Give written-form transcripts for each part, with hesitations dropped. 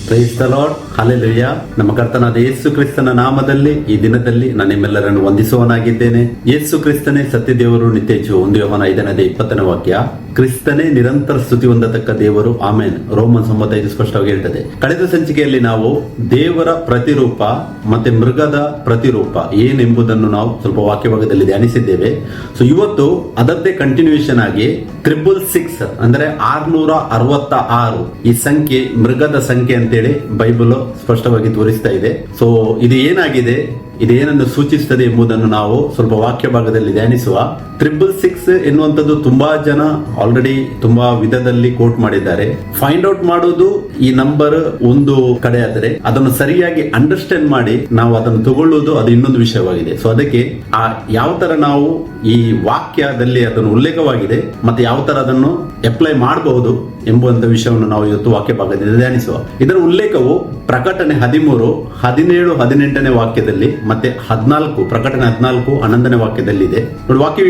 Praise the lord, hallelujah. ನಮ್ಮ ಕರ್ತನಾದ ಯೇಸು ಕ್ರಿಸ್ತನ ನಾಮದಲ್ಲಿ ಈ ದಿನದಲ್ಲಿ ನಾನು ನಿಮ್ಮೆಲ್ಲರನ್ನು ವಂದಿಸುವನಾಗಿದ್ದೇನೆ. ಯೇಸು ಕ್ರಿಸ್ತನೇ ಸತ್ಯದೇವರು, ನಿತ್ಯ ಜೀವ. 1 ಯೋಹಾನ 5:20 ವಾಕ್ಯ. ಕ್ರಿಸ್ತನೇ ನಿರಂತರ ಸ್ತುತಿ ಹೊಂದತಕ್ಕ ದೇವರು, ಆಮೇನ್. ರೋಮನ್ 9:5 ಸ್ಪಷ್ಟವಾಗಿ ಹೇಳ್ತದೆ. ಕಳೆದ ಸಂಚಿಕೆಯಲ್ಲಿ ನಾವು ದೇವರ ಪ್ರತಿರೂಪ ಮತ್ತೆ ಮೃಗದ ಪ್ರತಿರೂಪ ಏನೆಂಬುದನ್ನು ನಾವು ಸ್ವಲ್ಪ ವಾಕ್ಯ ಭಾಗದಲ್ಲಿ ಧ್ಯಾನಿಸಿದ್ದೇವೆ. ಸೊ ಇವತ್ತು ಅದರದ್ದೇ ಕಂಟಿನ್ಯೂಯೇಷನ್ ಆಗಿ 666 ಅಂದ್ರೆ 666 ಈ ಸಂಖ್ಯೆ ಮೃಗದ ಸಂಖ್ಯೆ ಅಂತೇಳಿ ಬೈಬಲ್ ಸ್ಪಷ್ಟವಾಗಿ ತೋರಿಸ್ತಾ ಇದೆ. ಸೊ ಇದು ಏನಾಗಿದೆ, ಇದೇನನ್ನು ಸೂಚಿಸುತ್ತದೆ ಎಂಬುದನ್ನು ನಾವು ಸ್ವಲ್ಪ ವಾಕ್ಯ ಭಾಗದಲ್ಲಿ ಧ್ಯಾನಿಸುವ. 666 ಎನ್ನುವಂಥದ್ದು ತುಂಬಾ ಜನ ಆಲ್ರೆಡಿ ತುಂಬಾ ವಿಧದಲ್ಲಿ ಕೋಟ್ ಮಾಡಿದ್ದಾರೆ. ಫೈಂಡ್ ಔಟ್ ಮಾಡೋದು ಈ ನಂಬರ್ ಒಂದು ಕಡೆ ಆದರೆ ಅದನ್ನು ಸರಿಯಾಗಿ ಅಂಡರ್ಸ್ಟ್ಯಾಂಡ್ ಮಾಡಿ ನಾವು ಅದನ್ನು ತಗೊಳ್ಳೋದು ಅದು ಇನ್ನೊಂದು ವಿಷಯವಾಗಿದೆ. ಸೊ ಅದಕ್ಕೆ ಯಾವ ತರ ನಾವು ಈ ವಾಕ್ಯದಲ್ಲಿ ಅದನ್ನು ಉಲ್ಲೇಖವಾಗಿದೆ ಮತ್ತೆ ಯಾವ ತರ ಅದನ್ನು ಅಪ್ಲೈ ಮಾಡಬಹುದು ಎಂಬುವಂತ ವಿಷಯವನ್ನು ನಾವು ಇವತ್ತು ವಾಕ್ಯ ಭಾಗದಿಂದ ಧ್ಯಾನಿಸುವ. ಇದರ ಉಲ್ಲೇಖವು ಪ್ರಕಟಣೆ 13, 17, 18ನೇ ವಾಕ್ಯದಲ್ಲಿ ಮತ್ತೆ 14 ಪ್ರಕಟಣೆ 14, 11ನೇ ವಾಕ್ಯದಲ್ಲಿ ಇದೆ. ನೋಡಿ, ವಾಕ್ಯ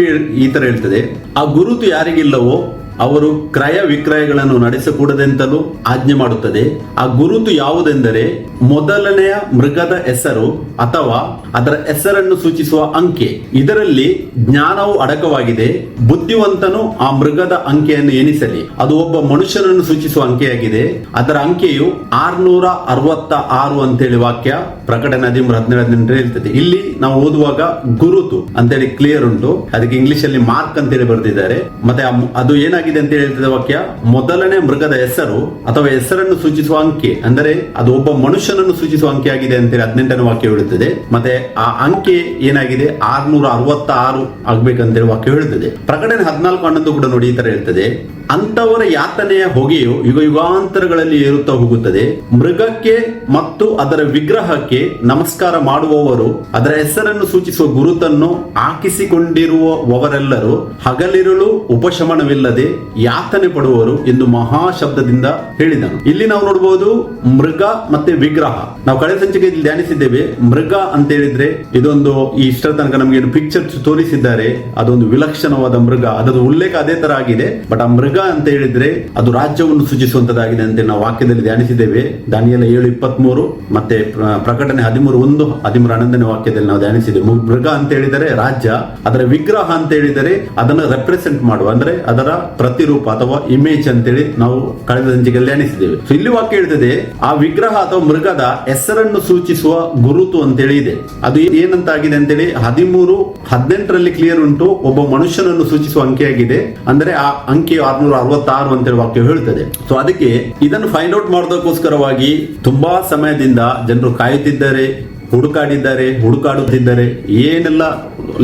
ಈ ತರ ಹೇಳ್ತದೆ: ಆ ಗುರುತು ಯಾರಿಗಿಲ್ಲವೋ ಅವರು ಕ್ರಯ ವಿಕ್ರಯಗಳನ್ನು ನಡೆಸಕೂಡದೆಂತಲೂ ಆಜ್ಞೆ ಮಾಡುತ್ತದೆ. ಆ ಗುರುತು ಯಾವುದೆಂದರೆ ಮೊದಲನೆಯ ಮೃಗದ ಹೆಸರು ಅಥವಾ ಅದರ ಹೆಸರನ್ನು ಸೂಚಿಸುವ ಅಂಕೆ. ಇದರಲ್ಲಿ ಜ್ಞಾನವು ಅಡಕವಾಗಿದೆ. ಬುದ್ಧಿವಂತನು ಆ ಮೃಗದ ಅಂಕೆಯನ್ನು ಎಣಿಸಲಿ. ಅದು ಒಬ್ಬ ಮನುಷ್ಯನನ್ನು ಸೂಚಿಸುವ ಅಂಕೆಯಾಗಿದೆ. ಅದರ ಅಂಕೆಯು 666 ಅಂತೇಳಿ ವಾಕ್ಯ ಪ್ರಕಟಣೆ 13:17 ಹೇಳ್ತದೆ. ಇಲ್ಲಿ ನಾವು ಓದುವಾಗ ಗುರುತು ಅಂತೇಳಿ ಕ್ಲಿಯರ್ ಉಂಟು. ಅದಕ್ಕೆ ಇಂಗ್ಲಿಷ್ ಅಲ್ಲಿ ಮಾರ್ಕ್ ಅಂತೇಳಿ ಬರೆದಿದ್ದಾರೆ. ಮತ್ತೆ ಅದು ಏನಾಗಿದೆ ಅಂತ ಹೇಳ್ತದೆ ವಾಕ್ಯ, ಮೊದಲನೇ ಮೃಗದ ಹೆಸರು ಅಥವಾ ಹೆಸರನ್ನು ಸೂಚಿಸುವ ಅಂಕೆ, ಅಂದರೆ ಅದು ಒಬ್ಬ ಮನುಷ್ಯನನ್ನು ಸೂಚಿಸುವ ಅಂಕೆ ಆಗಿದೆ ಅಂತೇಳಿ 18ನೇ ವಾಕ್ಯ ಹೇಳುತ್ತದೆ. ಮತ್ತೆ ಆ ಅಂಕೆ ಏನಾಗಿದೆ, 666 ಆಗ್ಬೇಕಂತೇಳಿ ವಾಕ್ಯ ಹೇಳುತ್ತದೆ. ಪ್ರಕಟಣೆ 14:11 ಕೂಡ ನೋಡಿ ಈ ತರ ಹೇಳ್ತದೆ: ಅಂತವರ ಯಾತನೆಯ ಹೊಗೆಯು ಯುಗ ಯುಗಾಂತರಗಳಲ್ಲಿ ಏರುತ್ತಾ ಹೋಗುತ್ತದೆ. ಮೃಗಕ್ಕೆ ಮತ್ತು ಅದರ ವಿಗ್ರಹಕ್ಕೆ ನಮಸ್ಕಾರ ಮಾಡುವವರು ಅದರ ಹೆಸರನ್ನು ಸೂಚಿಸುವ ಗುರುತನ್ನು ಹಾಕಿಸಿಕೊಂಡಿರುವವರೆಲ್ಲರೂ ಹಗಲಿರುಳು ಉಪಶಮನವಿಲ್ಲದೆ ಯಾತನೆ ಪಡುವರು ಎಂದು ಮಹಾಶಬ್ದದಿಂದ ಹೇಳಿದನು. ಇಲ್ಲಿ ನಾವು ನೋಡಬಹುದು ಮೃಗ ಮತ್ತೆ ವಿಗ್ರಹ. ನಾವು ಕಳೆದ ಸಂಚಿಕೆಯಲ್ಲಿ ಧ್ಯಾನಿಸಿದ್ದೇವೆ. ಮೃಗ ಅಂತ ಹೇಳಿದ್ರೆ ಇದೊಂದು ಇಷ್ಟರ ತನಕ ನಮಗೆ ಪಿಕ್ಚರ್ ತೋರಿಸಿದ್ದಾರೆ, ಅದೊಂದು ವಿಲಕ್ಷಣವಾದ ಮೃಗ, ಅದರ ಉಲ್ಲೇಖ ಅದೇ ತರ ಆಗಿದೆ. ಬಟ್ ಆ ಮೃಗ ಅಂತ ಹೇಳಿದ್ರೆ ಅದು ರಾಜ್ಯವನ್ನು ಸೂಚಿಸುವಂತದ್ದಾಗಿದೆ ಅಂತ ನಾವು ವಾಕ್ಯದಲ್ಲಿ ಧ್ಯಾನಿಸಿದ್ದೇವೆ. ದಾನಿಯೇಲ 7:23 ಮತ್ತೆ ಪ್ರಕಟಣೆ 13:1, 13:11ನೇ ವಾಕ್ಯದಲ್ಲಿ ನಾವು ಧ್ಯಾನಿಸಿದ್ದೇವೆ. ಮೃಗ ಅಂತ ಹೇಳಿದರೆ ರಾಜ್ಯ, ಅದರ ವಿಗ್ರಹ ಅಂತ ಹೇಳಿದರೆ ಅದನ್ನು ರೆಪ್ರೆಸೆಂಟ್ ಮಾಡುವ, ಅಂದ್ರೆ ಅದರ ಪ್ರತಿರೂಪ ಅಥವಾ ಇಮೇಜ್ ಅಂತೇಳಿ ನಾವು ಕಳೆದ ಸಂಚಿಕೆಯಲ್ಲಿ ಧ್ಯಾನಿಸಿದ್ದೇವೆ. ಸೊ ಇಲ್ಲಿ ವಾಕ್ಯ ಹೇಳ್ತದೆ, ಆ ವಿಗ್ರಹ ಅಥವಾ ಮೃಗದ ಹೆಸರನ್ನು ಸೂಚಿಸುವ ಗುರುತು ಅಂತೇಳಿ ಇದೆ. ಅದು ಏನಂತ ಆಗಿದೆ ಅಂತೇಳಿ 13:18 ಕ್ಲಿಯರ್ ಉಂಟು. ಒಬ್ಬ ಮನುಷ್ಯನನ್ನು ಸೂಚಿಸುವ ಅಂಕೆಯಾಗಿದೆ. ಅಂದ್ರೆ ಆ ಅಂಕೆಯು 666 ಅಂತೇಳಿ ವಾಕ್ಯ ಹೇಳ್ತದೆ. ಸೊ ಅದಕ್ಕೆ ಇದನ್ನು ಫೈಂಡ್ ಔಟ್ ಮಾಡೋದಕ್ಕೋಸ್ಕರವಾಗಿ ತುಂಬಾ ಸಮಯದಿಂದ ಜನರು ಕಾಯುತ್ತಿದ್ದಾರೆ, ಹುಡುಕಾಡುತ್ತಿದ್ದಾರೆ. ಏನೆಲ್ಲ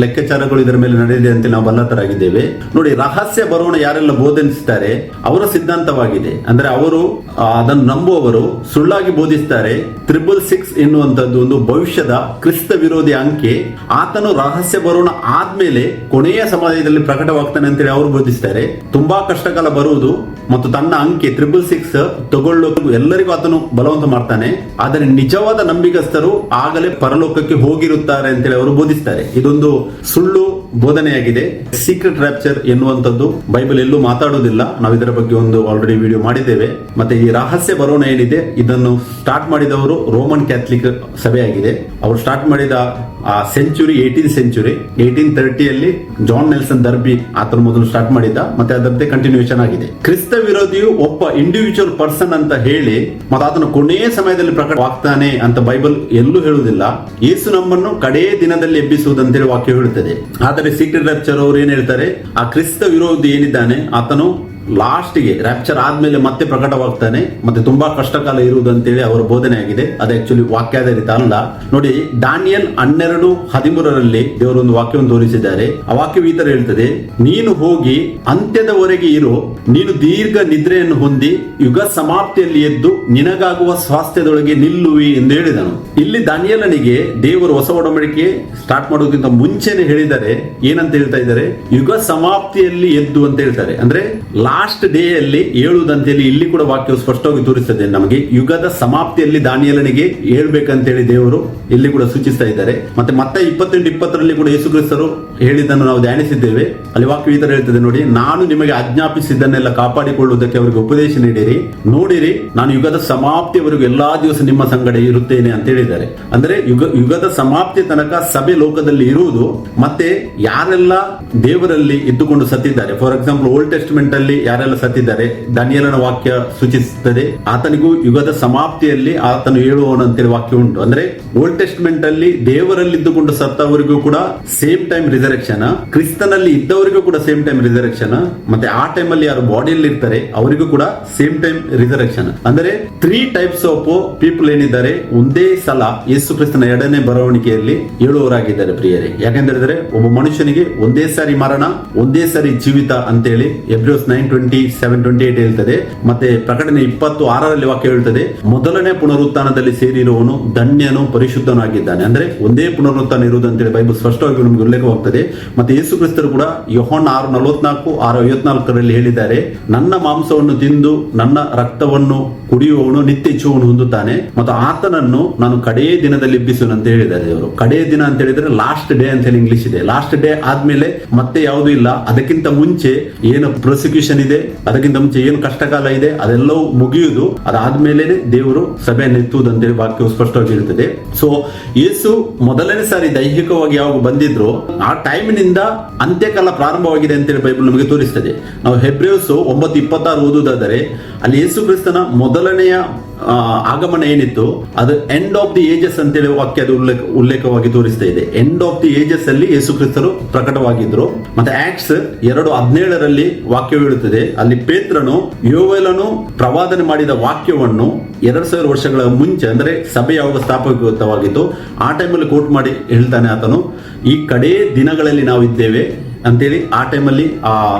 ಲೆಕ್ಕಾಚಾರಗಳು ಇದರ ಮೇಲೆ ನಡೆದಿದೆ ಅಂತ ನಾವು ಬಲ್ಲತರಾಗಿದ್ದೇವೆ. ನೋಡಿ, ರಹಸ್ಯ ಬರೋಣ ಯಾರೆಲ್ಲ ಬೋಧಿಸುತ್ತಾರೆ ಅವರ ಸಿದ್ಧಾಂತವಾಗಿದೆ. ಅಂದ್ರೆ ಅವರು ಅದನ್ನು ನಂಬುವವರು ಸುಳ್ಳಾಗಿ ಬೋಧಿಸ್ತಾರೆ. 666 ಎನ್ನುವಂತದ್ದು ಒಂದು ಭವಿಷ್ಯದ ಕ್ರಿಸ್ತ ವಿರೋಧಿ ಅಂಕೆ. ಆತನು ರಹಸ್ಯ ಬರೋಣ ಆದ್ಮೇಲೆ ಕೊನೆಯ ಸಮಯದಲ್ಲಿ ಪ್ರಕಟವಾಗ್ತಾನೆ ಅಂತೇಳಿ ಅವರು ಬೋಧಿಸ್ತಾರೆ. ತುಂಬಾ ಕಷ್ಟಕಾಲ ಬರುವುದು ಮತ್ತು ತನ್ನ ಅಂಕೆ 666 ತಗೊಳ್ಳೋಕೆ ಎಲ್ಲರಿಗೂ ಆತನು ಬಲವಂತ ಮಾಡ್ತಾನೆ. ಆದರೆ ನಿಜವಾದ ನಂಬಿಗಸ್ತರು ಆಗಲೇ ಪರಲೋಕಕ್ಕೆ ಹೋಗಿರುತ್ತಾರೆ ಅಂತೇಳಿ ಅವರು ಬೋಧಿಸ್ತಾರೆ. ಇದೊಂದು ಸುಳ್ಳು ಬೋಧನೆಯಾಗಿದೆ. ಸೀಕ್ರೆಟ್ ರ್ಯಾಪ್ಚರ್ ಎನ್ನುವಂಥದ್ದು ಬೈಬಲ್ ಎಲ್ಲೂ ಮಾತಾಡುವುದಿಲ್ಲ. ನಾವು ಇದರ ಬಗ್ಗೆ ಒಂದು ಆಲ್ರೆಡಿ ವಿಡಿಯೋ ಮಾಡಿದ್ದೇವೆ. ಮತ್ತೆ ಈ ರಹಸ್ಯ ಬರೋಣ ಏನಿದೆ, ಇದನ್ನು ಸ್ಟಾರ್ಟ್ ಮಾಡಿದವರು ರೋಮನ್ ಕ್ಯಾಥಲಿಕ್ ಸಭೆಯಾಗಿದೆ. ಅವರು ಸ್ಟಾರ್ಟ್ ಮಾಡಿದ ಆ ಸೆಂಚುರಿ 18th ಸೆಂಚುರಿ 1830ಯಲ್ಲಿ ಜಾನ್ ನೆಲ್ಸನ್ ದರ್ಬಿ ಆತನ ಮೊದಲು ಸ್ಟಾರ್ಟ್ ಮಾಡಿದ್ದ. ಮತ್ತೆ ಅದರದ್ದೇ ಕಂಟಿನ್ಯೂಷನ್ ಆಗಿದೆ. ಕ್ರಿಸ್ತ ವಿರೋಧಿಯು ಒಬ್ಬ ಇಂಡಿವಿಜುವಲ್ ಪರ್ಸನ್ ಅಂತ ಹೇಳಿ ಮತ್ತೆ ಆತನ ಕೊನೆಯ ಸಮಯದಲ್ಲಿ ಪ್ರಕಟವಾಗ್ತಾನೆ ಅಂತ ಬೈಬಲ್ ಎಲ್ಲೂ ಹೇಳುವುದಿಲ್ಲ. ಯೇಸು ನಮ್ಮನ್ನು ಕಡೇ ದಿನದಲ್ಲಿ ಎಬ್ಬಿಸುವುದಂತೇಳಿ ವಾಕ್ಯ ಹೇಳುತ್ತದೆ. ಆದರೆ ಸೀಕ್ರೆಟ್ ರ್ಯಾಪ್ಚರ್ ಅವರು ಏನ್ ಹೇಳ್ತಾರೆ, ಆ ಕ್ರಿಸ್ತ ವಿರೋಧಿ ಏನಿದ್ದಾನೆ ಆತನು ಲಾಸ್ಟ್ಗೆ ರ್ಯಾಪ್ಚರ್ ಆದ್ಮೇಲೆ ಮತ್ತೆ ಪ್ರಕಟವಾಗ್ತಾನೆ, ಮತ್ತೆ ತುಂಬಾ ಕಷ್ಟಕಾಲ ಇರುವುದು ಅಂತೇಳಿ ಅವರ ಬೋಧನೆ ಆಗಿದೆ. ಅದು ಆಕ್ಚುಲಿ ವಾಕ್ಯಾಧಾರಿತ ಅಲ್ಲ. ನೋಡಿ, ದಾನಿಯೇಲ್ 12:13 ದೇವರು ಒಂದು ವಾಕ್ಯವನ್ನು ತೋರಿಸಿದ್ದಾರೆ. ಆ ವಾಕ್ಯವು ಈ ತರ ಹೇಳ್ತದೆ: ನೀನು ಹೋಗಿ ಅಂತ್ಯದವರೆಗೆ ಇರು, ನೀನು ದೀರ್ಘ ನಿದ್ರೆಯನ್ನು ಹೊಂದಿ ಯುಗ ಸಮಾಪ್ತಿಯಲ್ಲಿ ಎದ್ದು ನಿನಗಾಗುವ ಸ್ವಾಸ್ಥ್ಯದೊಳಗೆ ನಿಲ್ಲುವಿ ಎಂದು ಹೇಳಿದನು. ಇಲ್ಲಿ ದಾನಿಯೇಲನಿಗೆ ದೇವರು ಹೊಸ ಒಡಂಬಡಿಕೆ ಸ್ಟಾರ್ಟ್ ಮಾಡೋದಕ್ಕಿಂತ ಮುಂಚೆನೆ ಹೇಳಿದ್ದಾರೆ. ಏನಂತ ಹೇಳ್ತಾ ಇದ್ದಾರೆ, ಯುಗ ಸಮಾಪ್ತಿಯಲ್ಲಿ ಎದ್ದು ಅಂತ ಹೇಳ್ತಾರೆ. ಅಂದ್ರೆ ಲಾಸ್ಟ್ ಡೇ ಅಲ್ಲಿ ಹೇಳುವುದಂತೇಳಿ ಇಲ್ಲಿ ಕೂಡ ವಾಕ್ಯವು ಸ್ಪಷ್ಟವಾಗಿ ತೋರಿಸ್ತದೆ ನಮಗೆ. ಯುಗದ ಸಮಾಪ್ತಿಯಲ್ಲಿ ದಾನಿಯೇಲನಿಗೆ ಹೇಳ್ಬೇಕಂತೇಳಿ ದೇವರು ಇಲ್ಲಿ ಕೂಡ ಸೂಚಿಸ್ತಾ ಇದ್ದಾರೆ. ಮತ್ತೆ 28:20 ಕೂಡ ಯೇಸು ಕ್ರಿಸ್ತರು ಹೇಳಿದ್ದನ್ನು ನಾವು ಧ್ಯಾನಿಸಿದ್ದೇವೆ. ಅಲ್ಲಿ ವಾಕ್ಯ ಈ ತರ ಹೇಳ್ತದೆ ನೋಡಿ, ನಾನು ನಿಮಗೆ ಆಜ್ಞಾಪಿಸಿದ್ದನ್ನೆಲ್ಲ ಕಾಪಾಡಿಕೊಳ್ಳುವುದಕ್ಕೆ ಅವರಿಗೆ ಉಪದೇಶ ನೀಡಿರಿ, ನೋಡಿರಿ ನಾನು ಯುಗದ ಸಮಾಪ್ತಿಯವರೆಗೂ ಎಲ್ಲಾ ದಿವಸ ನಿಮ್ಮ ಸಂಗಡ ಇರುತ್ತೇನೆ ಅಂತ ಹೇಳಿದ್ದಾರೆ. ಅಂದ್ರೆ ಯುಗದ ಸಮಾಪ್ತಿ ತನಕ ಸಭೆ ಲೋಕದಲ್ಲಿ ಇರುವುದು. ಮತ್ತೆ ಯಾರೆಲ್ಲ ದೇವರಲ್ಲಿ ಇದ್ದುಕೊಂಡು ಸತ್ತಿದ್ದಾರೆ, ಫಾರ್ ಎಕ್ಸಾಂಪಲ್ ಓಲ್ಡ್ ಟೆಸ್ಟ್ಮೆಂಟ್ ಅಲ್ಲಿ ಯಾರೆಲ್ಲ ಸತ್ತಿದ್ದಾರೆ, ದಾನಿಯೇಲನ ವಾಕ್ಯ ಸೂಚಿಸುತ್ತದೆ ಆತನಿಗೂ ಯುಗದ ಸಮಾಪ್ತಿಯಲ್ಲಿ ಆತನು ಹೇಳುವವನು ಅಂತೇಳಿ ವಾಕ್ಯ ಉಂಟು. ಅಂದ್ರೆ ಓಲ್ಡ್ ಟೆಸ್ಟ್ಮೆಂಟ್ ಅಲ್ಲಿ ದೇವರಲ್ಲಿ ಇದ್ದುಕೊಂಡು ಸತ್ತವರಿಗೂ ಕೂಡ ಸೇಮ್ ಟೈಮ್ ರಿಸರೆಕ್ಷನ್, ಕ್ರಿಸ್ತನಲ್ಲಿ ಇದ್ದವರಿಗೂ ಕೂಡ ಸೇಮ್ ಟೈಮ್ ರಿಸರೆಕ್ಷನ್, ಮತ್ತೆ ಆ ಟೈಮ್ ಅಲ್ಲಿ ಯಾರು ಬಾಡಿಯಲ್ಲಿ ಇರ್ತಾರೆ ಅವರಿಗೂ ಕೂಡ ಸೇಮ್ ಟೈಮ್ ರಿಸರೆಕ್ಷನ್. ಅಂದ್ರೆ 3 ಟೈಪ್ಸ್ ಆಫ್ ಪೀಪಲ್ ಏನಿದ್ದಾರೆ ಒಂದೇ ಸಲ ಯೇಸು ಕ್ರಿಸ್ತನ ಎರಡನೇ ಬರವಣಿಗೆಯಲ್ಲಿ ಹೇಳುವವರಾಗಿದ್ದಾರೆ ಪ್ರಿಯರೇ. ಯಾಕೆಂದ್ರೆ ಒಬ್ಬ ಮನುಷ್ಯನಿಗೆ ಒಂದೇ ಸಾರಿ ಮರಣ, ಒಂದೇ ಸಾರಿ ಜೀವಿತ ಅಂತೇಳಿ ಎಬ್ರಿಯಸ್ 9:27-28 ಹೇಳ್ತದೆ. ಮತ್ತೆ ಪ್ರಕಟಣೆ 20:6 ವಾಕ್ಯ ಹೇಳ್ತದೆ, ಮೊದಲನೇ ಪುನರುತ್ಥಾನದಲ್ಲಿ ಸೇರಿರುವವನು ಧನ್ಯನು ಪರಿಶುದ್ಧನಾಗಿದ್ದಾನೆ. ಅಂದ್ರೆ ಒಂದೇ ಪುನರುತ್ಥಾನ ಇರುವುದು ಅಂತೇಳಿ ಬೈಬಲ್ ಸ್ಪಷ್ಟವಾಗಿ ನಮಗೆ ಉಲ್ಲೇಖವಾಗ್ತದೆ. ಮತ್ತೆ ಯೇಸು ಕ್ರಿಸ್ತರು ಕೂಡ ಯೋಹಾನ 6:44-6:54 ಹೇಳಿದ್ದಾರೆ, ನನ್ನ ಮಾಂಸವನ್ನು ತಿಂದು ನನ್ನ ರಕ್ತವನ್ನು ಕುಡಿಯುವವನು ನಿತ್ಯ ಜೀವವನ್ನು ಹೊಂದುತ್ತಾನೆ ಮತ್ತು ಆತನನ್ನು ನಾನು ಕಡೆಯ ದಿನದಲ್ಲಿ ಎಬ್ಬಿಸುವನು ಅಂತ ಹೇಳಿದ್ದಾರೆ ದೇವರು. ಕಡೆಯ ದಿನ ಅಂತ ಹೇಳಿದ್ರೆ ಲಾಸ್ಟ್ ಡೇ ಅಂತ ಹೇಳಿ ಇಂಗ್ಲಿಷ್ ಇದೆ. ಲಾಸ್ಟ್ ಡೇ ಆದ್ಮೇಲೆ ಮತ್ತೆ ಯಾವುದು ಇಲ್ಲ. ಅದಕ್ಕಿಂತ ಮುಂಚೆ ಏನು ಪ್ರಾಸಿಕ್ಯೂಷನ್ ಇದೆ, ಅದಕ್ಕಿಂತ ಮುಂಚೆ ಏನು ಕಷ್ಟಕಾಲ ಇದೆ, ಅದೆಲ್ಲವೂ ಮುಗಿಯುವುದು. ಅದಾದ್ಮೇಲೆ ದೇವರು ಸಭೆಯನ್ನು ಎತ್ತುವುದು ಅಂತೇಳಿ ವಾಕ್ಯವು ಸ್ಪಷ್ಟವಾಗಿ ಹೇಳ್ತದೆ. ಸೊ ಯೇಸು ಮೊದಲನೇ ಸಾರಿ ದೈಹಿಕವಾಗಿ ಯಾವಾಗ ಬಂದಿದ್ರು ಆ ಟೈಮಿನಿಂದ ಅಂತ್ಯಕಾಲ ಪ್ರಾರಂಭವಾಗಿದೆ ಅಂತೇಳಿ ಬೈಬಲ್ ನಮಗೆ ತೋರಿಸ್ತದೆ. ನಾವು ಹೆಬ್ರಿಯರ್ಸ್ 9:26 ಓದುವುದಾದರೆ ಅಲ್ಲಿ ಯೇಸು ಕ್ರಿಸ್ತನ ಮೊದಲನೆಯ ಆಗಮನ ಏನಿತ್ತು ಅದು ಎಂಡ್ ಆಫ್ ದಿ ಏಜಸ್ ಅಂತೇಳಿ ವಾಕ್ಯ ಅದು ಉಲ್ಲೇಖವಾಗಿ ತೋರಿಸ್ತಾ ಇದೆ. ಎಂಡ್ ಆಫ್ ದಿ ಏಜಸ್ ಅಲ್ಲಿ ಯೇಸು ಕ್ರಿಸ್ತರು ಪ್ರಕಟವಾಗಿದ್ರು. ಮತ್ತೆ ಆಕ್ಟ್ಸ್ 2:17 ವಾಕ್ಯ ಹೇಳುತ್ತದೆ, ಅಲ್ಲಿ ಪೇತ್ರನು ಯೋವೇಲನು ಪ್ರವಾದನೆ ಮಾಡಿದ ವಾಕ್ಯವನ್ನು 2000 ವರ್ಷಗಳ ಮುಂಚೆ, ಅಂದ್ರೆ ಸಭೆ ಯಾವಾಗ ಸ್ಥಾಪಕವಾಗಿತ್ತು ಆ ಟೈಮಲ್ಲಿ ಕೋಟ್ ಮಾಡಿ ಹೇಳ್ತಾನೆ ಆತನು, ಈ ಕಡೇ ದಿನಗಳಲ್ಲಿ ನಾವು ಇದ್ದೇವೆ ಅಂತೇಳಿ ಆ ಟೈಮಲ್ಲಿ ಆ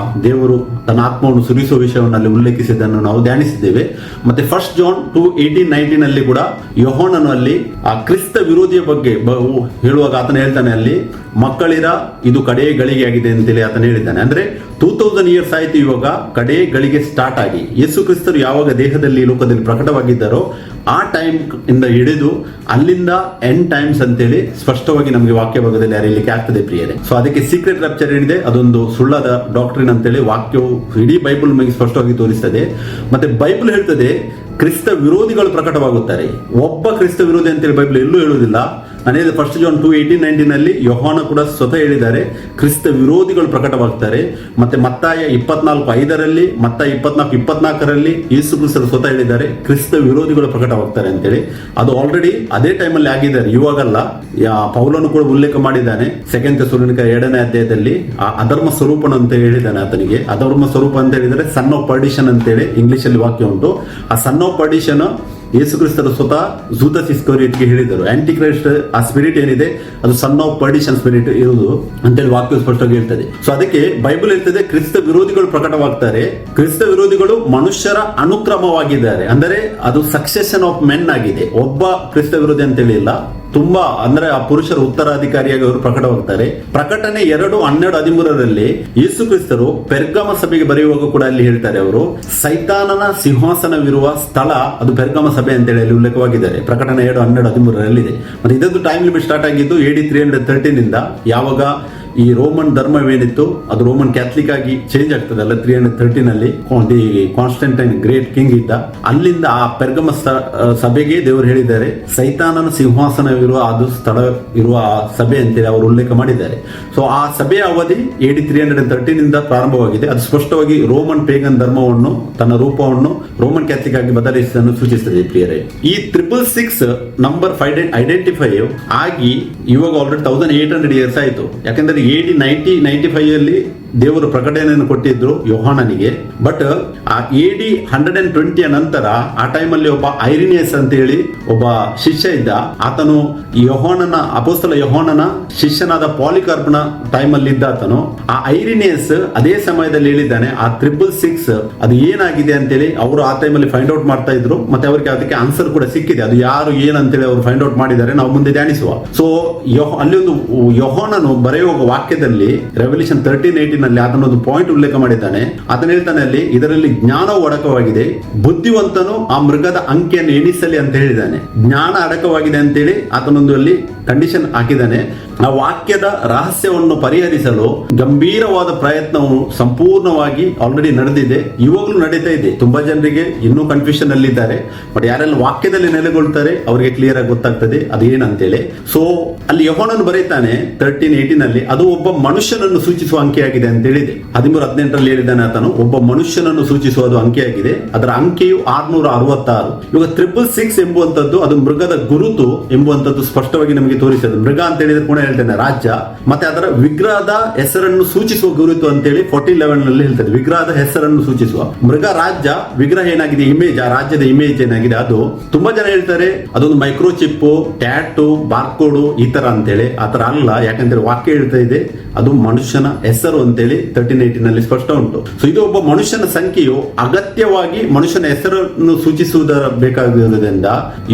ದೇವರು ತನ್ನ ಆತ್ಮವನ್ನು ಸುರಿಸುವ ವಿಷಯವನ್ನು ಉಲ್ಲೇಖಿಸಿದ್ದನ್ನು ನಾವು ಧ್ಯಾನಿಸಿದ್ದೇವೆ. ಮತ್ತೆ 1 ಜಾನ್ 2:18-19 ಕೂಡ ಯೋಹಾನನು ಅಲ್ಲಿ ಆ ಕ್ರಿಸ್ತ ವಿರೋಧಿಯ ಬಗ್ಗೆ ಹೇಳುವಾಗ ಆತನ ಹೇಳ್ತಾನೆ, ಅಲ್ಲಿ ಮಕ್ಕಳಿರ ಇದು ಕಡೆಯ ಗಳಿಗೆ ಆಗಿದೆ ಅಂತೇಳಿ ಆತನ ಹೇಳಿದ್ದಾನೆ. ಅಂದ್ರೆ 2000 years ಆಯ್ತು ಇವಾಗ ಕಡೆಯ ಗಳಿಗೆ ಸ್ಟಾರ್ಟ್ ಆಗಿ. ಯೇಸು ಕ್ರಿಸ್ತರು ಯಾವಾಗ ದೇಹದಲ್ಲಿ ಲೋಕದಲ್ಲಿ ಪ್ರಕಟವಾಗಿದ್ದಾರೋ ಆ ಟೈಮ್ ಇಂದ ಹಿಡಿದು ಅಲ್ಲಿಂದ ಎಂಡ್ ಟೈಮ್ಸ್ ಅಂತೇಳಿ ಸ್ಪಷ್ಟವಾಗಿ ನಮಗೆ ವಾಕ್ಯ ಭಾಗದಲ್ಲಿ ಅರಿಯಲಿಕ್ಕೆ ಆಗ್ತದೆ ಪ್ರಿಯರೇ. ಸೊ ಅದಕ್ಕೆ ಸೀಕ್ರೆಟ್ ರ್ಯಾಪ್ಚರ್ ಏನಿದೆ ಅದೊಂದು ಸುಳ್ಳಾದ ಡಾಕ್ಟ್ರಿನ್ ಅಂತೇಳಿ ವಾಕ್ಯವು ಇಡೀ ಬೈಬಲ್ ನಮಗೆ ಸ್ಪಷ್ಟವಾಗಿ ತೋರಿಸ್ತದೆ. ಮತ್ತೆ ಬೈಬಲ್ ಹೇಳ್ತದೆ ಕ್ರಿಸ್ತ ವಿರೋಧಿಗಳು ಪ್ರಕಟವಾಗುತ್ತಾರೆ. ಒಬ್ಬ ಕ್ರಿಸ್ತ ವಿರೋಧಿ ಅಂತೇಳಿ ಬೈಬಲ್ ಎಲ್ಲೂ ಹೇಳುವುದಿಲ್ಲ. ಅದೇ 1 ಜಾನ್ 2:18-19 ಯೋಹಾನ ಕೂಡ ಸ್ವತಃ ಹೇಳಿದ್ದಾರೆ ಕ್ರಿಸ್ತ ವಿರೋಧಿಗಳು ಪ್ರಕಟವಾಗ್ತಾರೆ. ಮತ್ತೆ ಮತ್ತಾಯ 24:5 ಮತ್ತಾಯ 24:24 ಯೇಸು ಕ್ರಿಸ್ತರು ಸ್ವತಃ ಹೇಳಿದ್ದಾರೆ ಕ್ರಿಸ್ತ ವಿರೋಧಿಗಳು ಪ್ರಕಟವಾಗ್ತಾರೆ ಅಂತೇಳಿ. ಅದು ಆಲ್ರೆಡಿ ಅದೇ ಟೈಮಲ್ಲಿ ಆಗಿದ್ದಾರೆ, ಇವಾಗಲ್ಲ. ಪೌಲನು ಕೂಡ ಉಲ್ಲೇಖ ಮಾಡಿದ್ದಾನೆ 2 ಥೆಸಲೋನಿಕ 2ನೇ ಅಧ್ಯಾಯದಲ್ಲಿ ಅಧರ್ಮ ಸ್ವರೂಪನ ಅಂತ ಹೇಳಿದ್ದಾನೆ ಆತನಿಗೆ. ಅಧರ್ಮ ಸ್ವರೂಪ ಅಂತ ಹೇಳಿದರೆ ಸನ್ ಆಫ್ ಪರ್ಡಿಷನ್ ಅಂತೇಳಿ ಇಂಗ್ಲಿಷ್ ಅಲ್ಲಿ ವಾಕ್ಯ ಉಂಟು. ಆ ಸನ್ ಆಫ್ ಪರ್ಡಿಷನ್ ಯೇಸು ಕ್ರಿಸ್ತರು ಸ್ವತಃ ಜೂದಸ್ ಇಸ್ಕರಿಯೋತಿಗೆ ಹೇಳಿದರು, ಆಂಟಿ ಕ್ರೈಸ್ಟ್ ಆ ಸ್ಪಿರಿಟ್ ಏನಿದೆ ಅದು ಸನ್ ಆಫ್ ಪರ್ಡಿಷನ್ ಸ್ಪಿರಿಟ್ ಇರುವುದು ಅಂತೇಳಿ ವಾಕ್ಯ ಸ್ಪಷ್ಟವಾಗಿ ಹೇಳ್ತದೆ. ಸೊ ಅದಕ್ಕೆ ಬೈಬಲ್ ಹೇಳ್ತದೆ ಕ್ರಿಸ್ತ ವಿರೋಧಿಗಳು ಪ್ರಕಟವಾಗ್ತಾರೆ. ಕ್ರಿಸ್ತ ವಿರೋಧಿಗಳು ಮನುಷ್ಯರ ಅನುಕ್ರಮವಾಗಿದ್ದಾರೆ, ಅಂದರೆ ಅದು ಸಕ್ಸೆಷನ್ ಆಫ್ ಮೆನ್ ಆಗಿದೆ. ಒಬ್ಬ ಕ್ರಿಸ್ತ ವಿರೋಧಿ ಅಂತೇಳಿ ಇಲ್ಲ, ತುಂಬಾ, ಅಂದ್ರೆ ಆ ಪುರುಷರ ಉತ್ತರಾಧಿಕಾರಿಯಾಗಿ ಅವರು ಪ್ರಕಟವಾಗ್ತಾರೆ. ಪ್ರಕಟಣೆ 2:12-13 ಯೇಸು ಕ್ರಿಸ್ತರು ಪೆರ್ಗಮ ಸಭೆಗೆ ಬರೆಯುವಾಗ ಕೂಡ ಅಲ್ಲಿ ಹೇಳ್ತಾರೆ, ಅವರು ಸೈತಾನನ ಸಿಂಹಾಸನವಿರುವ ಸ್ಥಳ ಅದು ಪೆರ್ಗಮ ಸಭೆ ಅಂತೇಳಿ ಅಲ್ಲಿ ಉಲ್ಲೇಖವಾಗಿದ್ದಾರೆ. ಪ್ರಕಟಣೆ 2:12-13 ಇದೆ. ಮತ್ತೆ ಇದೊಂದು ಟೈಮ್ ಲಿಮಿಟ್ ಸ್ಟಾರ್ಟ್ ಆಗಿದ್ದು AD 313 ಯಾವಾಗ ಈ ರೋಮನ್ ಧರ್ಮವೇನಿತ್ತು ಅದು ರೋಮನ್ ಕ್ಯಾಥಲಿಕ್ ಆಗಿ ಚೇಂಜ್ ಆಗ್ತದಲ್ಲ 313 ಕಾನ್ಸ್ಟಂಟೈನ್ ಗ್ರೇಟ್ ಕಿಂಗ್ ಇದ್ದ. ಅಲ್ಲಿಂದ ಆ ಪೆರ್ಗಮ ಸಭೆಗೆ ದೇವರು ಹೇಳಿದ್ದಾರೆ ಸೈತಾನನ ಸಿಂಹಾಸನವಿರುವ ಅದು ಸ್ಥಳ ಇರುವ ಆ ಸಭೆ ಅಂತೇಳಿ ಅವರು ಉಲ್ಲೇಖ ಮಾಡಿದ್ದಾರೆ. ಸೊ ಆ ಸಭೆಯ ಅವಧಿ AD 313 ಪ್ರಾರಂಭವಾಗಿದೆ. ಅದು ಸ್ಪಷ್ಟವಾಗಿ ರೋಮನ್ ಪೇಗನ್ ಧರ್ಮವನ್ನು ತನ್ನ ರೂಪವನ್ನು ರೋಮನ್ ಕ್ಯಾಥಲಿಕ್ ಆಗಿ ಬದಲಿಸುವುದನ್ನು ಸೂಚಿಸುತ್ತದೆ ಪ್ರಿಯರೇ. ಈ 666 ನಂಬರ್ ಐಡೆಂಟಿಫೈ ಆಗಿ ಇವಾಗ ಆಲ್ರೆಡಿ 1800 years ಆಯಿತು. ಯಾಕಂದ್ರೆ AD 90-95 ದೇವರು ಪ್ರಕಟಣೆಯನ್ನು ಕೊಟ್ಟಿದ್ರು ಯೋಹಾನನಿಗೆ. ಬಟ್ ಆ AD 120 ನಂತರ ಆ ಟೈಮಲ್ಲಿ ಒಬ್ಬ ಐರಿನಿಯಸ್ ಅಂತ ಹೇಳಿ ಒಬ್ಬ ಶಿಷ್ಯ ಇದ್ದ. ಆತನು ಯೋಹಾನನ ಅಪೊಸ್ತಲ ಯೋಹಾನನ ಶಿಷ್ಯನಾದ ಪಾಲಿಕಾರ್ಪನ ಟೈಮಲ್ಲಿ ಇದ್ದ ಆತನು. ಆ ಐರಿನಿಯಸ್ ಅದೇ ಸಮಯದಲ್ಲಿ ಹೇಳಿದ್ದಾನೆ ಆ 666 ಅದು ಏನಾಗಿದೆ ಅಂತೇಳಿ ಅವರು ಆ ಟೈಮಲ್ಲಿ ಫೈಂಡ್ ಔಟ್ ಮಾಡ್ತಾ ಇದ್ರು. ಮತ್ತೆ ಅವರಿಗೆ ಅದಕ್ಕೆ ಆನ್ಸರ್ ಕೂಡ ಸಿಕ್ಕಿದೆ, ಅದು ಯಾರು ಏನಂತೇಳಿ ಅವರು ಫೈಂಡ್ ಔಟ್ ಮಾಡಿದ್ದಾರೆ, ನಾವು ಮುಂದೆ ಧ್ಯಾನಿಸುವ. ಸೊ ಅಲ್ಲಿ ಒಂದು ಯೋಹಾನನು ಬರೆಯುವ ವಾಕ್ಯದಲ್ಲಿ ರೆವಲ್ಯೂಷನ್ 13:18 ನಲ್ಲಿ ಅದನ್ನೊಂದು ಪಾಯಿಂಟ್ ಉಲ್ಲೇಖ ಮಾಡಿದ್ದಾನೆ. ಅದನ್ನ ಹೇಳ್ತಾನೆ ಅಲ್ಲಿ, ಇದರಲ್ಲಿ ಜ್ಞಾನವು ಅಡಕವಾಗಿದೆ, ಬುದ್ಧಿವಂತನು ಆ ಮೃಗದ ಅಂಕೆಯನ್ನು ಎಣಿಸಲಿ ಅಂತ ಹೇಳಿದ್ದಾನೆ. ಜ್ಞಾನ ಅಡಕವಾಗಿದೆ ಅಂತೇಳಿ ಆತನೊಂದು ಅಲ್ಲಿ ಕಂಡೀಷನ್ ಹಾಕಿದ್ದಾನೆ. ಆ ವಾಕ್ಯದ ರಹಸ್ಯವನ್ನು ಪರಿಹರಿಸಲು ಗಂಭೀರವಾದ ಪ್ರಯತ್ನವು ಸಂಪೂರ್ಣವಾಗಿ ಆಲ್ರೆಡಿ ನಡೆದಿದೆ, ಇವಾಗಲೂ ನಡೀತಾ ಇದೆ. ತುಂಬಾ ಜನರಿಗೆ ಇನ್ನೂ ಕನ್ಫ್ಯೂಷನ್ ಅಲ್ಲಿ ಇದ್ದಾರೆ. ಬಟ್ ಯಾರೆಲ್ಲ ವಾಕ್ಯದಲ್ಲಿ ನೆಲೆಗೊಳ್ತಾರೆ ಅವರಿಗೆ ಕ್ಲಿಯರ್ ಆಗಿ ಗೊತ್ತಾಗ್ತದೆ ಅದು ಏನಂತೇಳಿ. ಸೊ ಅಲ್ಲಿ ಯೋಹಾನನು ಬರೀತಾನೆ 13:18 ಅಲ್ಲಿ, ಅದು ಒಬ್ಬ ಮನುಷ್ಯನನ್ನು ಸೂಚಿಸುವ ಅಂಕೆಯಾಗಿದೆ ಅಂತ ಹೇಳಿದೆ. 13:18 ಹೇಳಿದ್ದಾನೆ ಆತನು, ಒಬ್ಬ ಮನುಷ್ಯನನ್ನು ಸೂಚಿಸುವುದು ಅಂಕೆಯಾಗಿದೆ. ಅದರ ಅಂಕೆಯು 666. ಇವಾಗ 666 ಎಂಬುವಂತದ್ದು ಅದು ಮೃಗದ ಗುರುತು ಎಂಬುವಂತದ್ದು ಸ್ಪಷ್ಟವಾಗಿ ನಮಗೆ ತೋರಿಸಿದೆ. ಮೃಗ ಅಂತ ಹೇಳಿದ್ರೆ ಕೂಡ ಹೇಳ್ತೇನೆ ರಾಜ್ಯ, ಮತ್ತೆ ಅದರ ವಿಗ್ರಹದ ಹೆಸರನ್ನು ಸೂಚಿಸುವ ಗುರುತು ಅಂತೇಳಿ 40:11 ನಲ್ಲಿ ಹೇಳ್ತದೆ. ವಿಗ್ರಹದ ಹೆಸರನ್ನು ಸೂಚಿಸುವ ಮೃಗ, ರಾಜ್ಯ, ವಿಗ್ರಹ ಏನಾಗಿದೆ, ಇಮೇಜ್, ಆ ರಾಜ್ಯದ ಇಮೇಜ್ ಏನಾಗಿದೆ ಅದು. ತುಂಬಾ ಜನ ಹೇಳ್ತಾರೆ ಅದೊಂದು ಮೈಕ್ರೋಚಿಪ್, ಟ್ಯಾಟು, ಬಾರ್ಕೋಡ್ ಈ ತರ ಅಂತೇಳಿ. ಆ ತರ ಅಲ್ಲ, ಯಾಕಂದ್ರೆ ವಾಕ್ಯ ಹೇಳ್ತಾ ಇದೆ ಅದು ಮನುಷ್ಯನ ಹೆಸರು ಅಂತೇಳಿ 13:18 ನಲ್ಲಿ ಸ್ಪಷ್ಟ ಉಂಟು. ಸೊ ಇದು ಒಬ್ಬ ಮನುಷ್ಯನ ಸಂಖ್ಯೆಯು ಅಗತ್ಯವಾಗಿ ಮನುಷ್ಯನ ಹೆಸರನ್ನು ಸೂಚಿಸುವುದರ ಬೇಕಾಗಿರುವುದರಿಂದ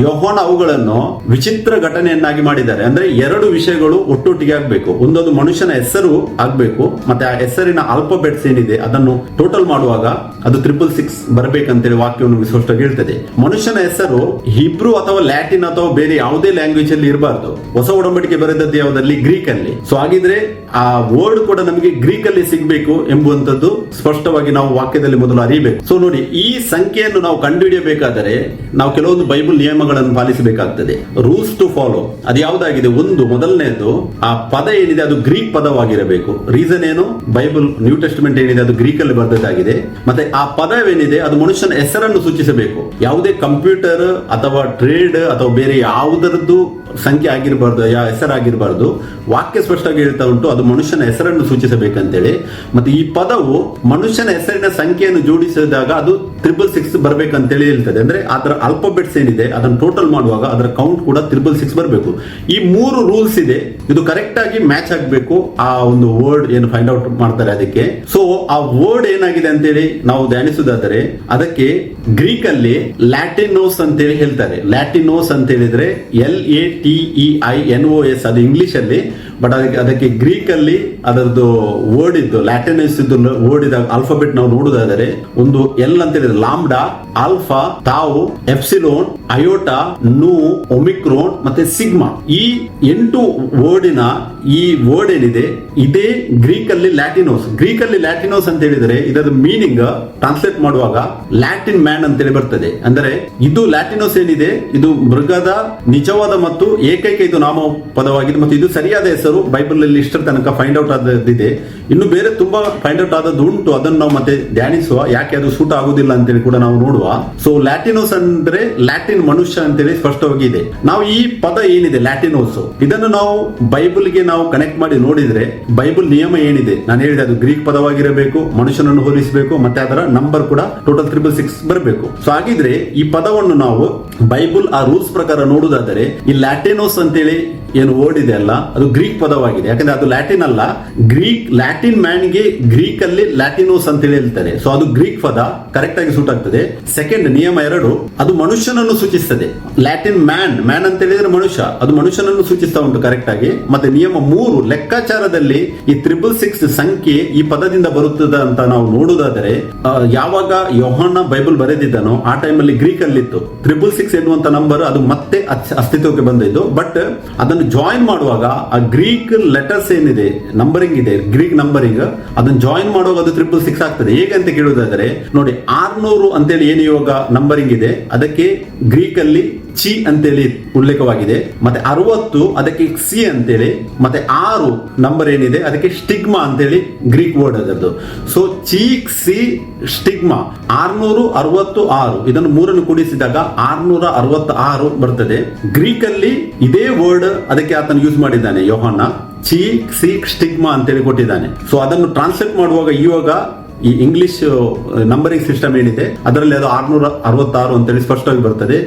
ಯೋಹಾನ ಅವುಗಳನ್ನು ವಿಚಿತ್ರ ಘಟನೆಯನ್ನಾಗಿ ಮಾಡಿದ್ದಾರೆ. ಅಂದ್ರೆ ಎರಡು ವಿಷಯಗಳು ಒಟ್ಟೊಟ್ಟಿಗೆ ಆಗ್ಬೇಕು. ಒಂದೊಂದು ಮನುಷ್ಯನ ಹೆಸರು ಆಗ್ಬೇಕು, ಮತ್ತೆ ಆ ಹೆಸರಿನ ಆಲ್ಫಾಬೆಟ್ಸ್ ಏನಿದೆ ಅದನ್ನು ಟೋಟಲ್ ಮಾಡುವಾಗ ಅದು 666 ಬರಬೇಕಂತೇಳಿ ವಾಕ್ಯವನ್ನು ಸ್ಪಷ್ಟವಾಗಿ ಹೇಳ್ತದೆ. ಮನುಷ್ಯನ ಹೆಸರು ಹಿಬ್ರು ಅಥವಾ ಲ್ಯಾಟಿನ್ ಅಥವಾ ಬೇರೆ ಯಾವುದೇ ಲ್ಯಾಂಗ್ವೇಜ್ ಅಲ್ಲಿ ಇರಬಾರ್ದು. ಹೊಸ ಒಡಂಬಡಿಕೆ ಬರೆದದ್ದು ಯಾವುದಲ್ಲಿ, ಗ್ರೀಕ್ ಅಲ್ಲಿ. ಸೊ ಹಾಗಿದ್ರೆ ಆ ವರ್ಡ್ ಕೂಡ ನಮಗೆ ಗ್ರೀಕ್ ಅಲ್ಲಿ ಸಿಗಬೇಕು ಎಂಬುವಂತದ್ದು ಸ್ಪಷ್ಟವಾಗಿ ನಾವು ವಾಕ್ಯದಲ್ಲಿ ಮೊದಲು ಅರಿಯಬೇಕು. ಸೊ ನೋಡಿ, ಈ ಸಂಖ್ಯೆಯನ್ನು ನಾವು ಕಂಡುಹಿಡಿಯಬೇಕಾದರೆ ನಾವು ಕೆಲವೊಂದು ಬೈಬಲ್ ನಿಯಮಗಳನ್ನು ಪಾಲಿಸಬೇಕಾಗ್ತದೆ. ರೂಲ್ಸ್ ಟು ಫಾಲೋ ಅದು ಯಾವುದಾಗಿದೆ, ಒಂದು ಮೊದಲನೇದು ಆ ಪದ ಏನಿದೆ ಅದು ಗ್ರೀಕ್ ಪದವಾಗಿರಬೇಕು. ರೀಸನ್ ಏನು, ಬೈಬಲ್ ನ್ಯೂ ಟೆಸ್ಟ್ಮೆಂಟ್ ಏನಿದೆ ಅದು ಗ್ರೀಕ್ ಅಲ್ಲಿ ಬರೆದದ್ದಾಗಿದೆ. ಮತ್ತೆ ಆ ಪದವೇನಿದೆ ಅದು ಮನುಷ್ಯನ ಹೆಸರನ್ನು ಸೂಚಿಸಬೇಕು. ಯಾವುದೇ ಕಂಪ್ಯೂಟರ್ ಅಥವಾ ಟ್ರೇಡ್ ಅಥವಾ ಬೇರೆ ಯಾವುದರದ್ದು ಸಂಖ್ಯೆ ಆಗಿರಬಾರ್ದು, ಯಾವ ಹೆಸರಾಗಿರಬಾರ್ದು. ವಾಕ್ಯ ಸ್ಪಷ್ಟವಾಗಿ ಹೇಳ್ತಾ ಉಂಟು ಅದು ಮನುಷ್ಯನ ಹೆಸರನ್ನು ಸೂಚಿಸಬೇಕಂತೇಳಿ. ಮತ್ತೆ ಈ ಪದವು ಮನುಷ್ಯನ ಹೆಸರಿನ ಸಂಖ್ಯೆಯನ್ನು ಜೋಡಿಸಿದಾಗ ಅದು 666 ಬರ್ಬೇಕಂತೇಳಿ ಹೇಳ್ತದೆ. ಅಂದ್ರೆ ಅದರ ಆಲ್ಫಾಬೆಟ್ಸ್ ಏನಿದೆ ಅದನ್ನು ಟೋಟಲ್ ಮಾಡುವಾಗ ಅದರ ಕೌಂಟ್ ಕೂಡ 666 ಬರಬೇಕು. ಈ 3 ರೂಲ್ಸ್ ಇದೆ, ಇದು ಕರೆಕ್ಟ್ ಆಗಿ ಮ್ಯಾಚ್ ಆಗಬೇಕು ಆ ಒಂದು ವರ್ಡ್ ಏನು ಫೈಂಡ್ ಔಟ್ ಮಾಡ್ತಾರೆ ಅದಕ್ಕೆ. ಸೊ ಆ ವರ್ಡ್ ಏನಾಗಿದೆ ಅಂತೇಳಿ ನಾವು ಧ್ಯಾನಿಸುವುದಾದರೆ ಅದಕ್ಕೆ ಗ್ರೀಕ್ ಅಲ್ಲಿ ಲ್ಯಾಟಿನೋಸ್ ಅಂತೇಳಿ ಹೇಳ್ತಾರೆ. ಲ್ಯಾಟಿನೋಸ್ ಅಂತ ಹೇಳಿದ್ರೆ LATEINOS ಅದು ಇಂಗ್ಲಿಷ್ ಅಲ್ಲಿ. ಬಟ್ ಅದಕ್ಕೆ ಗ್ರೀಕ್ ಅಲ್ಲಿ ಅದರದ್ದು ವರ್ಡ್ ಇದ್ದು ಲ್ಯಾಟಿನಸ್ ಇದ್ದು ವರ್ಡ್ ಇದ್ದ ಆಲ್ಫಾಬೆಟ್ ನಾವು ನೋಡುವುದಾದರೆ ಒಂದು ಎಲ್ ಅಂತ ಹೇಳಿದ್ರೆ ಲಾಂಬ್ಡಾ, ಆಲ್ಫಾ, ತಾವು, ಎಪ್ಸಿಲೋನ್, ಅಯೋಟಾ, ನೂ, ಒಮಿಕ್ರೋನ್ ಮತ್ತೆ ಸಿಗ್ಮಾ. ಈ 8 ವರ್ಡಿನ ಈ ವರ್ಡ್ ಏನಿದೆ ಇದೇ ಗ್ರೀಕ್ ಅಲ್ಲಿ ಲ್ಯಾಟಿನೋಸ್. ಗ್ರೀಕ್ ಅಲ್ಲಿ ಲ್ಯಾಟಿನೋಸ್ ಅಂತ ಹೇಳಿದ್ರೆ ಇದರ ಮೀನಿಂಗ್ ಟ್ರಾನ್ಸ್ಲೇಟ್ ಮಾಡುವಾಗ ಲ್ಯಾಟಿನ್ ಮ್ಯಾನ್ ಅಂತೇಳಿ ಬರ್ತದೆ. ಅಂದ್ರೆ ಇದು ಲ್ಯಾಟಿನೋಸ್ ಏನಿದೆ ಇದು ಮೃಗದ ನಿಜವಾದ ಮತ್ತು ಏಕೈಕ ಇದು ನಾಮಪದವಾಗಿದೆ. ಮತ್ತು ಇದು ಸರಿಯಾದ ಹೆಸರು ಬೈಬಲ್ ಅಲ್ಲಿ ಇಷ್ಟರ ತನಕ ಫೈಂಡ್ ಔಟ್ ಆದದ್ದಿದೆ. ಇನ್ನು ಬೇರೆ ತುಂಬಾ ಫೈಂಡ್ ಔಟ್ ಆದದ್ದು ಉಂಟು, ಅದನ್ನು ನಾವು ಮತ್ತೆ ಧ್ಯಾನಿಸುವ, ಯಾಕೆ ಅದು ಸೂಟ್ ಆಗುದಿಲ್ಲ ಅಂತೇಳಿ ಕೂಡ ನಾವು ನೋಡುವ. ಸೊ ಲ್ಯಾಟಿನೋಸ್ ಅಂದ್ರೆ ಲ್ಯಾಟಿನ್ ಮನುಷ್ಯ ಅಂತೇಳಿ ಸ್ಪಷ್ಟವಾಗಿ ಇದೆ. ನಾವು ಈ ಪದ ಏನಿದೆ ಲ್ಯಾಟಿನೋಸ್ ಇದನ್ನು ನಾವು ಬೈಬಲ್ಗೆ ನಾವು ಕನೆಕ್ಟ್ ಮಾಡಿ ನೋಡಿದ್ರೆ ಬೈಬಲ್ ನಿಯಮ ಏನಿದೆ ನಾನು ಹೇಳಿದೆ ಅದು ಗ್ರೀಕ್ ಪದವಾಗಿರಬೇಕು, ಮನುಷ್ಯನನ್ನು ಹೋಲಿಸಬೇಕು, ಮತ್ತೆ ಅದರ ನಂಬರ್ ಕೂಡ ಟೋಟಲ್ 666 ಬರಬೇಕು. ಸೊ ಹಾಗಿದ್ರೆ ಈ ಪದವನ್ನು ನಾವು ಬೈಬಲ್ ಆ ರೂಲ್ಸ್ ಪ್ರಕಾರ ನೋಡುವುದಾದರೆ ಈ ಲ್ಯಾಟಿನೋಸ್ ಅಂತೇಳಿ ಏನು ವರ್ಡ್ ಇದೆ ಅಲ್ಲ ಅದು ಗ್ರೀಕ್ ಪದವಾಗಿದೆ. ಯಾಕಂದ್ರೆ ಅದು ಲ್ಯಾಟಿನ್ ಅಲ್ಲ, ಗ್ರೀಕ್. ಲ್ಯಾಟಿನ್ ಮ್ಯಾನ್ ಗೆ ಗ್ರೀಕ್ ಅಲ್ಲಿ ಲ್ಯಾಟಿನೋಸ್ ಅಂತ ಹೇಳ್ತಾರೆ. ಸೊ ಅದು ಗ್ರೀಕ್ ಪದ ಕರೆಕ್ಟ್ ಆಗಿ ಸೂಟ್ ಆಗ್ತದೆ. ಸೆಕೆಂಡ್ ನಿಯಮ 2 ಅದು ಮನುಷ್ಯನನ್ನು ಸೂಚಿಸ್ತದೆ. ಲ್ಯಾಟಿನ್ ಮ್ಯಾನ್ ಅಂತ ಹೇಳಿದ್ರೆ ಮನುಷ್ಯ, ಅದು ಮನುಷ್ಯನನ್ನು ಸೂಚಿಸ್ತಾ ಉಂಟು ಕರೆಕ್ಟ್ ಆಗಿ. ಮತ್ತೆ ನಿಯಮ 3 ಲೆಕ್ಕಾಚಾರದಲ್ಲಿ ಈ 666 ಸಂಖ್ಯೆ ಈ ಪದದಿಂದ ಬರುತ್ತದೆ ಅಂತ ನಾವು ನೋಡುವುದಾದರೆ ಯಾವಾಗ ಯೋಹಾನ ಬೈಬಲ್ ಬರೆದಿದ್ದಾನೋ ಆ ಟೈಮಲ್ಲಿ ಗ್ರೀಕ್ ಅಲ್ಲಿ ಇತ್ತು. 666 ಎನ್ನುವಂತ ನಂಬರ್ ಅದು ಮತ್ತೆ ಅಸ್ತಿತ್ವಕ್ಕೆ ಬಂದಿದ್ದು. ಬಟ್ ಅದನ್ನು ಜಾಯಿನ್ ಮಾಡುವಾಗ ಆ ಗ್ರೀಕ್ ಲೆಟರ್ಸ್ ಏನಿದೆ, ನಂಬರಿಂಗ್ ಇದೆ, ಗ್ರೀಕ್ ನಂಬರಿಂಗ್, ಅದನ್ನು ಜಾಯಿನ್ ಮಾಡುವಾಗ ಅದು 666 ಆಗ್ತದೆ. ಹೇಗೆ ಅಂತ ಕೇಳುವುದಾದರೆ ನೋಡಿ, 600 ಅಂತೇಳಿ ಏನು ಇವಾಗ ನಂಬರಿಂಗ್ ಇದೆ ಅದಕ್ಕೆ ಗ್ರೀಕ್ ಅಲ್ಲಿ ಚಿ ಅಂತೇಳಿ ಉಲ್ಲೇಖವಾಗಿದೆ. ಮತ್ತೆ 60 ಅದಕ್ಕೆ ಸಿ ಅಂತೇಳಿ, ಮತ್ತೆ 6 ನಂಬರ್ ಏನಿದೆ ಅದಕ್ಕೆ ಸ್ಟಿಗ್ಮಾ ಅಂತೇಳಿ ಗ್ರೀಕ್ ವರ್ಡ್ ಅದರದ್ದು. ಸೊ ಚಿ, ಸಿ, ಸ್ಟಿಗ್ಮಾ 666 ಇದನ್ನು 3 ಕೂಡಿಸಿದಾಗ 666 ಬರ್ತದೆ. ಗ್ರೀಕ್ ಅಲ್ಲಿ ಇದೇ ವರ್ಡ್ ಅದಕ್ಕೆ ಆತನು ಯೂಸ್ ಮಾಡಿದ್ದಾನೆ ಯೋಹಾನ, ಚಿ, ಸಿ, ಸ್ಟಿಗ್ಮಾ ಅಂತೇಳಿ ಕೊಟ್ಟಿದ್ದಾನೆ. ಸೊ ಅದನ್ನು ಟ್ರಾನ್ಸ್ಲೇಟ್ ಮಾಡುವಾಗ ಇವಾಗ ಈ ಇಂಗ್ಲಿಷ್ ನಂಬರಿಂಗ್ ಸಿಸ್ಟಮ್ ಏನಿದೆ ಅದರಲ್ಲಿ ಅದು 666 ಅಂತೇಳಿ ಸ್ಪಷ್ಟವಾಗಿ ಬರ್ತದೆ.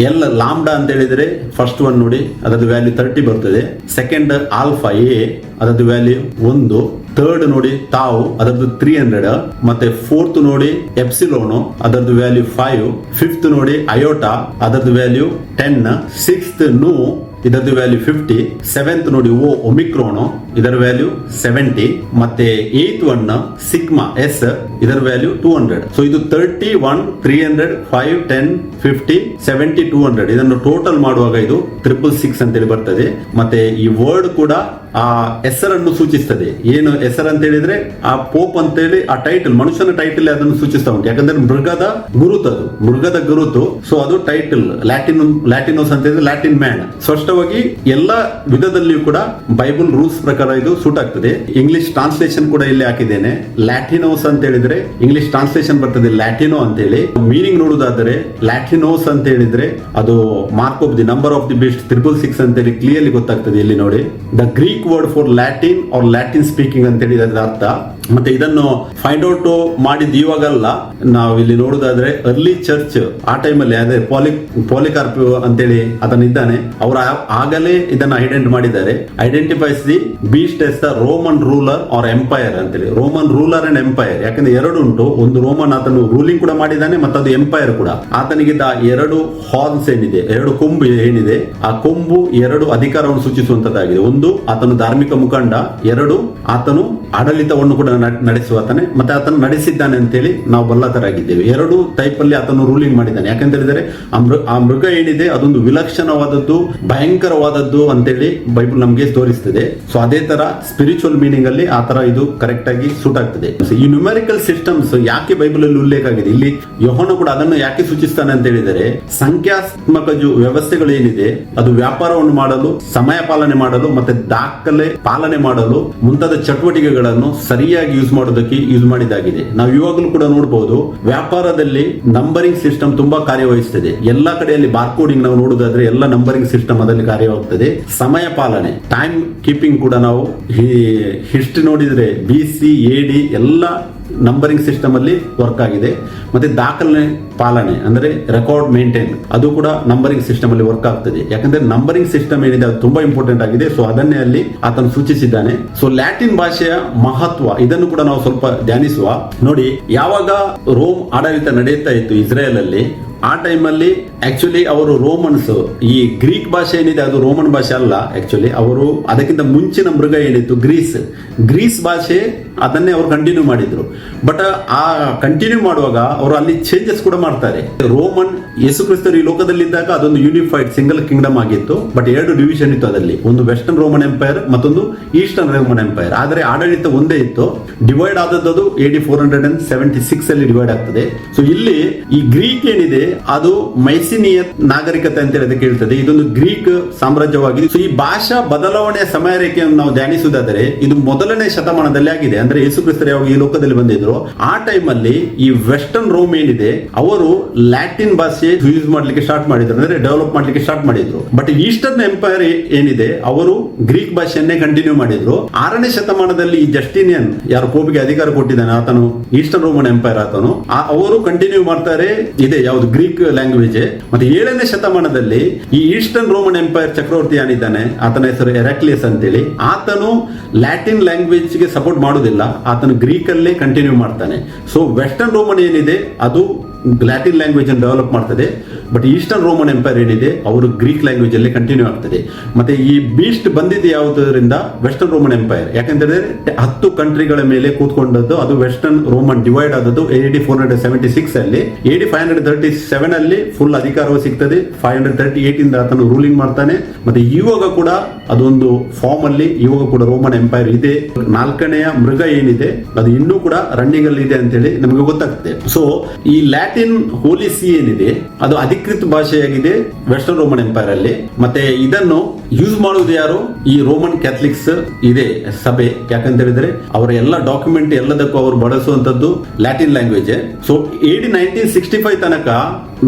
ಎಲ್ ಲಾಂಬ್ಡಾ ಅಂತ ಹೇಳಿದ್ರೆ ಫಸ್ಟ್ ಒನ್ ನೋಡಿ ಅದರದ್ದು ವ್ಯಾಲ್ಯೂ 30 ಬರ್ತದೆ. ಸೆಕೆಂಡ್ ಆಲ್ಫಾ ಎ ಅದರದ್ದು ವ್ಯಾಲ್ಯೂ 1. ಥರ್ಡ್ ನೋಡಿ ತಾವು ಅದರದ್ದು 300. ಮತ್ತೆ ಫೋರ್ತ್ ನೋಡಿ ಎಪ್ಸಿಲೋನು ಅದರದ್ದು ವ್ಯಾಲ್ಯೂ 5. ಫಿಫ್ತ್ ನೋಡಿ ಅಯೋಟಾ ಅದರದ್ದು ವ್ಯಾಲ್ಯೂ 10. ಸಿಕ್ಸ್ತ್ ನೂ ಇದರದ್ದು ವ್ಯಾಲ್ಯೂ 50. 7th ನೋಡಿ ಒಮಿಕ್ರೋನ್, ಇದರ ವ್ಯಾಲ್ಯೂ 70. ಮತ್ತೆ 8th ಒನ್ ಸಿಗ್ಮಾ ಎಸ್, ಇದರ ವ್ಯಾಲ್ಯೂ 200. ಸೊ ಇದು 31, 300, 5, 10, 50, 70, 200 ಇದನ್ನು ಟೋಟಲ್ ಮಾಡುವಾಗ ಇದು 666 ಅಂತೇಳಿ ಬರ್ತದೆ. ಮತ್ತೆ ಈ ವರ್ಡ್ ಕೂಡ ಆ ಹೆಸರನ್ನು ಸೂಚಿಸ್ತದೆ. ಏನು ಹೆಸರು ಅಂತ ಹೇಳಿದ್ರೆ ಆ ಪೋಪ್ ಅಂತೇಳಿ ಆ ಟೈಟಲ್, ಮನುಷ್ಯನ ಟೈಟಲ್ ಅದನ್ನು ಸೂಚಿಸ್ತಾ ಉಂಟು. ಯಾಕಂದ್ರೆ ಮೃಗದ ಗುರುತು. ಸೊ ಅದು ಟೈಟಲ್. ಲ್ಯಾಟಿನೋಸ್ ಅಂತ ಹೇಳಿದ್ರೆ ಲ್ಯಾಟಿನ್ ಮ್ಯಾನ್. ಸ್ಪಷ್ಟವಾಗಿ ಎಲ್ಲ ವಿಧದಲ್ಲಿಯೂ ಕೂಡ ಬೈಬಲ್ ರೂಲ್ಸ್ ಪ್ರಕಾರ ಇದು ಸೂಟ್ ಆಗ್ತದೆ. ಇಂಗ್ಲಿಷ್ ಟ್ರಾನ್ಸ್ಲೇಷನ್ ಕೂಡ ಇಲ್ಲಿ ಹಾಕಿದ್ದೇನೆ. ಲ್ಯಾಟಿನೋಸ್ ಅಂತ ಹೇಳಿದ್ರೆ ಇಂಗ್ಲಿಷ್ ಟ್ರಾನ್ಸ್ಲೇಷನ್ ಬರ್ತದೆ ಲ್ಯಾಟಿನೋ ಅಂತ ಹೇಳಿ. ಮೀನಿಂಗ್ ನೋಡುವುದಾದ್ರೆ ಲ್ಯಾಟಿನೋಸ್ ಅಂತ ಹೇಳಿದ್ರೆ ಅದು mark of the number of the beast 666 ಅಂತ ಹೇಳಿ ಕ್ಲಿಯರ್ಲಿ ಗೊತ್ತಾಗ್ತದೆ. ಇಲ್ಲಿ ನೋಡಿ, the Greek word for Latin or Latin speaking ಅಂತ ಹೇಳಿ ಅದರ ಅರ್ಥ. ಮತ್ತೆ ಇದನ್ನು ಫೈಂಡ್ ಔಟ್ ಮಾಡಿದ್ದು ಇವಾಗಲ್ಲ. ನಾವು ಇಲ್ಲಿ ನೋಡುದಾದ್ರೆ ಅರ್ಲಿ ಚರ್ಚ್ ಆ ಟೈಮಲ್ಲಿ ಅದೇ ಪಾಲಿಕಾರ್ಪ್ ಅಂತೇಳಿ ಅದನ್ನಿದ್ದಾನೆ, ಅವರು ಆಗಲೇ ಇದನ್ನ identifies the beast as the Roman ruler or empire ಅಂತೇಳಿ. ರೋಮನ್ ರೂಲರ್ ಅಂಡ್ ಎಂಪೈರ್, ಯಾಕಂದ್ರೆ ಎರಡು ಉಂಟು. ಒಂದು ರೋಮನ್ ಆತನು ರೂಲಿಂಗ್ ಕೂಡ ಮಾಡಿದ್ದಾನೆ, ಮತ್ತು ಅದು ಎಂಪೈರ್ ಕೂಡ. ಆತನಿಗಿದ್ದ 2 ಹಾರ್ನ್ಸ್ ಏನಿದೆ, 2 ಕೊಂಬು ಏನಿದೆ, ಆ ಕೊಂಬು 2 ಅಧಿಕಾರವನ್ನು ಸೂಚಿಸುವಂತದ್ದಾಗಿದೆ. ಒಂದು ಆತನು ಧಾರ್ಮಿಕ ಮುಖಂಡ, 2 ಆತನು ಆಡಳಿತವನ್ನು ಕೂಡ ನಡೆಸುವಾತನೆ, ಮತ್ತೆ ಆತನು ನಡೆಸಿದ್ದಾನೆ ಅಂತೇಳಿ ನಾವು ಬಲ್ಲತರಾಗಿದ್ದೇವೆ. 2 ಟೈಪ್ ಅಲ್ಲಿ ಆತನು ರೂಲಿಂಗ್ ಮಾಡಿದ್ದಾನೆ. ಯಾಕಂತ ಹೇಳಿದರೆ ಆ ಮೃಗ ಏನಿದೆ ಅದೊಂದು ವಿಲಕ್ಷಣವಾದದ್ದು, ಭಯಂಕರವಾದದ್ದು ಅಂತೇಳಿ ಬೈಬಲ್ ನಮಗೆ ತೋರಿಸ್ತದೆ. ಸೊ ಅದೇ ತರ ಸ್ಪಿರಿಚುವಲ್ ಮೀನಿಂಗ್ ಅಲ್ಲಿ ಆ ತರ ಇದು ಕರೆಕ್ಟ್ ಆಗಿ ಸೂಟ್ ಆಗ್ತದೆ. ಈ ನ್ಯೂಮೆರಿಕಲ್ ಸಿಸ್ಟಮ್ಸ್ ಯಾಕೆ ಬೈಬಲ್ ಅಲ್ಲಿ ಉಲ್ಲೇಖ ಆಗಿದೆ, ಇಲ್ಲಿ ಯೋಹಾನ ಕೂಡ ಅದನ್ನು ಯಾಕೆ ಸೂಚಿಸ್ತಾನೆ ಅಂತ ಹೇಳಿದರೆ, ಸಂಖ್ಯಾತ್ಮಕ ವ್ಯವಸ್ಥೆಗಳು ಏನಿದೆ ಅದು ವ್ಯಾಪಾರವನ್ನು ಮಾಡಲು, ಸಮಯ ಪಾಲನೆ ಮಾಡಲು, ಮತ್ತೆ ದಾಖಲೆ ಪಾಲನೆ ಮಾಡಲು ಮುಂತಾದ ಚಟುವಟಿಕೆಗಳನ್ನು ಸರಿಯಾಗಿ ಯೂಸ್ ಮಾಡೋದಕ್ಕೆ ಯೂಸ್ ಮಾಡಿದಾಗಿದೆ. ನಾವು ಇವಾಗಲೂ ಕೂಡ ನೋಡಬಹುದು, ವ್ಯಾಪಾರದಲ್ಲಿ ನಂಬರಿಂಗ್ ಸಿಸ್ಟಮ್ ತುಂಬಾ ಕಾರ್ಯವಹಿಸುತ್ತದೆ. ಎಲ್ಲಾ ಕಡೆಯಲ್ಲಿ ಬಾರ್ಕೋಡಿಂಗ್ ನಾವು ನೋಡುವುದಾದ್ರೆ ಎಲ್ಲ ನಂಬರಿಂಗ್ ಸಿಸ್ಟಮ್ ಅದರಲ್ಲಿ ಕಾರ್ಯವಾಗುತ್ತದೆ. ಸಮಯ ಪಾಲನೆ, ಟೈಮ್ ಕೀಪಿಂಗ್ ಕೂಡ ನಾವು ಹಿಸ್ಟ್ರಿ ನೋಡಿದ್ರೆ BC AD ಎಲ್ಲ ನಂಬರಿಂಗ್ ಸಿಸ್ಟಮ್ ಅಲ್ಲಿ ವರ್ಕ್ ಆಗಿದೆ. ಮತ್ತೆ ದಾಖಲೆ ಪಾಲನೆ ಅಂದ್ರೆ ರೆಕಾರ್ಡ್ ಮೇಂಟೈನ್, ಅದು ಕೂಡ ನಂಬರಿಂಗ್ ಸಿಸ್ಟಮ್ ಅಲ್ಲಿ ವರ್ಕ್ ಆಗ್ತದೆ. ಯಾಕಂದ್ರೆ ನಂಬರಿಂಗ್ ಸಿಸ್ಟಮ್ ಏನಿದೆ ಅದು ತುಂಬಾ ಇಂಪಾರ್ಟೆಂಟ್ ಆಗಿದೆ. ಸೊ ಅದನ್ನೇ ಅಲ್ಲಿ ಆತನು ಸೂಚಿಸಿದ್ದಾನೆ. ಸೊ ಲ್ಯಾಟಿನ್ ಭಾಷೆಯ ಮಹತ್ವ ಇದನ್ನು ಕೂಡ ನಾವು ಸ್ವಲ್ಪ ಧ್ಯಾನಿಸುವ. ನೋಡಿ, ಯಾವಾಗ ರೋಮ್ ಆಡಳಿತ ನಡೆಯುತ್ತಾ ಇತ್ತು ಇಸ್ರೇಲ್ ಅಲ್ಲಿ, ಆ ಟೈಮಲ್ಲಿ ಆಕ್ಚುಲಿ ಅವರು ರೋಮನ್ಸ್, ಈ ಗ್ರೀಕ್ ಭಾಷೆ ಏನಿದೆ ಅದು ರೋಮನ್ ಭಾಷೆ ಅಲ್ಲ. ಆಕ್ಚುಲಿ ಅವರು ಅದಕ್ಕಿಂತ ಮುಂಚಿನ ಮೃಗ ಏನಿತ್ತು ಗ್ರೀಸ್ ಭಾಷೆ, ಅದನ್ನೇ ಅವರು ಕಂಟಿನ್ಯೂ ಮಾಡಿದ್ರು. ಬಟ್ ಆ ಕಂಟಿನ್ಯೂ ಮಾಡುವಾಗ ಅವರು ಅಲ್ಲಿ ಚೇಂಜಸ್ ಕೂಡ ಮಾಡ್ತಾರೆ. ರೋಮನ್ ಯೇಸು ಕ್ರಿಸ್ತರು ಈ ಲೋಕದಲ್ಲಿದ್ದಾಗ ಅದೊಂದು ಯೂನಿಫೈಡ್ ಸಿಂಗಲ್ ಕಿಂಗ್ಡಮ್ ಆಗಿತ್ತು. ಬಟ್ 2 ಡಿವಿಷನ್ ಇತ್ತು ಅದರಲ್ಲಿ, ಒಂದು ವೆಸ್ಟರ್ನ್ ರೋಮನ್ ಎಂಪೈರ್, ಮತ್ತೊಂದು ಈಸ್ಟರ್ನ್ ರೋಮನ್ ಎಂಪೈರ್. ಆದರೆ ಆಡಳಿತ ಒಂದೇ ಇತ್ತು. ಡಿವೈಡ್ ಆದದ್ದು AD 476 ಅಲ್ಲಿ ಡಿವೈಡ್ ಆಗ್ತದೆ. ಸೊ ಇಲ್ಲಿ ಈ ಗ್ರೀಕ್ ಏನಿದೆ ಅದು ಮೈಸಿನಿಯ ನಾಗರಿಕತೆ ಅಂತ ಹೇಳಿ ಹೇಳ್ತದೆ. ಇದೊಂದು ಗ್ರೀಕ್ ಸಾಮ್ರಾಜ್ಯವಾಗಿದೆ. ಸೊ ಈ ಭಾಷಾ ಬದಲಾವಣೆಯ ಸಮಯ ರೇಖೆಯನ್ನು ನಾವು ಧ್ಯಾನಿಸುವುದಾದರೆ ಇದು 1ನೇ ಶತಮಾನದಲ್ಲಿ ಆಗಿದೆ. ಅಂದ್ರೆ ಯೇಸು ಕ್ರಿಸ್ತರು ಯಾವಾಗ ಈ ಲೋಕದಲ್ಲಿ ಬಂದಿದ್ರು ಆ ಟೈಮ್ ಅಲ್ಲಿ ಈ ವೆಸ್ಟರ್ನ್ ರೋಮ್ ಏನಿದೆ ಅವರು ಲ್ಯಾಟಿನ್ ಭಾಷೆ ಯೂಸ್ ಮಾಡ್ಲಿಕ್ಕೆ ಸ್ಟಾರ್ಟ್ ಮಾಡಿದ್ರು, ಅಂದ್ರೆ ಡೆವಲಪ್ ಮಾಡ್ಲಿಕ್ಕೆ ಸ್ಟಾರ್ಟ್ ಮಾಡಿದ್ರು. ಬಟ್ ಈಸ್ಟರ್ನ್ ಎಂಪೈರ್ ಏನಿದೆ ಅವರು ಗ್ರೀಕ್ ಭಾಷೆಯನ್ನೇ ಕಂಟಿನ್ಯೂ ಮಾಡಿದ್ರು. 6ನೇ ಶತಮಾನದಲ್ಲಿ ಈ ಜಸ್ಟಿನಿಯನ್ ಯಾರು ಪೋಪಿಗೆ ಅಧಿಕಾರ ಕೊಟ್ಟಿದ್ದಾನೆ, ಆತನು ಈಸ್ಟರ್ನ್ ರೋಮನ್ ಎಂಪೈರ್ ಆತನು, ಅವರು ಕಂಟಿನ್ಯೂ ಮಾಡ್ತಾರೆ ಇದೆ ಯಾವುದು ಗ್ರೀಕ್ ಲ್ಯಾಂಗ್ವೇಜ್. ಮತ್ತೆ 7ನೇ ಶತಮಾನದಲ್ಲಿ ಈ ಈಸ್ಟರ್ನ್ ರೋಮನ್ ಎಂಪೈರ್ ಚಕ್ರವರ್ತಿ ಏನಿದ್ದಾನೆ, ಆತನ ಹೆಸರು ಹೆರಾಕ್ಲಿಯಸ್ ಅಂತೇಳಿ, ಆತನು ಲ್ಯಾಟಿನ್ ಲ್ಯಾಂಗ್ವೇಜ್ ಗೆ ಸಪೋರ್ಟ್ ಮಾಡುವುದಿಲ್ಲ, ಆತನು ಗ್ರೀಕ್ ಅಲ್ಲೇ ಕಂಟಿನ್ಯೂ ಮಾಡ್ತಾನೆ. ಸೊ ವೆಸ್ಟರ್ನ್ ರೋಮನ್ ಏನಿದೆ ಅದು ಲ್ಯಾಟಿನ್ ಲ್ಯಾಂಗ್ವೇಜ್ ಅನ್ನು ಡೆವಲಪ್ ಮಾಡ್ತದೆ. ಬಟ್ ಈಸ್ಟರ್ನ್ ರೋಮನ್ ಎಂಪೈರ್ ಏನಿದೆ ಅವರು ಗ್ರೀಕ್ ಲ್ಯಾಂಗ್ವೇಜ್ ಅಲ್ಲಿ ಕಂಟಿನ್ಯೂ ಆಗ್ತದೆ. ಮತ್ತೆ ಈ ಬೀಸ್ಟ್ ಬಂದಿದ್ದು ಯಾವುದರಿಂದ, ವೆಸ್ಟರ್ನ್ ರೋಮನ್ ಎಂಪೈರ್. ಯಾಕಂದ್ರೆ 10 ಕಂಟ್ರಿಗಳ ಮೇಲೆ ಕೂತ್ಕೊಂಡದ್ದು ಅದು ವೆಸ್ಟರ್ನ್ ರೋಮನ್ ಡಿವೈಡ್ ಆದದ್ದು AD 476 ಅಲ್ಲಿ. AD 537 ಅಲ್ಲಿ ಫುಲ್ ಅಧಿಕಾರವು ಸಿಗ್ತದೆ. 538 ಇಂದ ಆತನು ರೂಲಿಂಗ್ ಮಾಡ್ತಾನೆ. ಮತ್ತೆ ಇವಾಗ ಕೂಡ ಅದೊಂದು ಫಾರ್ಮ್ ಅಲ್ಲಿ ಇವಾಗ ಕೂಡ ರೋಮನ್ ಎಂಪೈರ್ ಇದೆ. 4ನೇ ಮೃಗ ಏನಿದೆ ಅದು ಇನ್ನೂ ಕೂಡ ರನ್ನಿಂಗ್ ಅಲ್ಲಿ ಇದೆ ಅಂತೇಳಿ ನಮಗೆ ಗೊತ್ತಾಗ್ತದೆ. ಸೊ ಈ ಲ್ಯಾಟಿನ್ ಹೋಲಿ ಸಿ ಏನಿದೆ ಅದು ಅಧಿಕೃತ ಭಾಷೆಯಾಗಿದೆ ವೆಸ್ಟರ್ನ್ ರೋಮನ್ ಎಂಪೈರ್ ಅಲ್ಲಿ. ಮತ್ತೆ ಇದನ್ನು ಯೂಸ್ ಮಾಡುವುದು ಯಾರು, ಈ ರೋಮನ್ ಕ್ಯಾಥಲಿಕ್ಸ್ ಇದೆ ಸಭೆ. ಯಾಕಂತ ಹೇಳಿದ್ರೆ ಅವರ ಎಲ್ಲ ಡಾಕ್ಯುಮೆಂಟ್ ಎಲ್ಲದಕ್ಕೂ ಅವರು ಬಳಸುವಂತದ್ದು ಲ್ಯಾಟಿನ್ ಲ್ಯಾಂಗ್ವೇಜ್. ಸೊ AD 1965 ತನಕ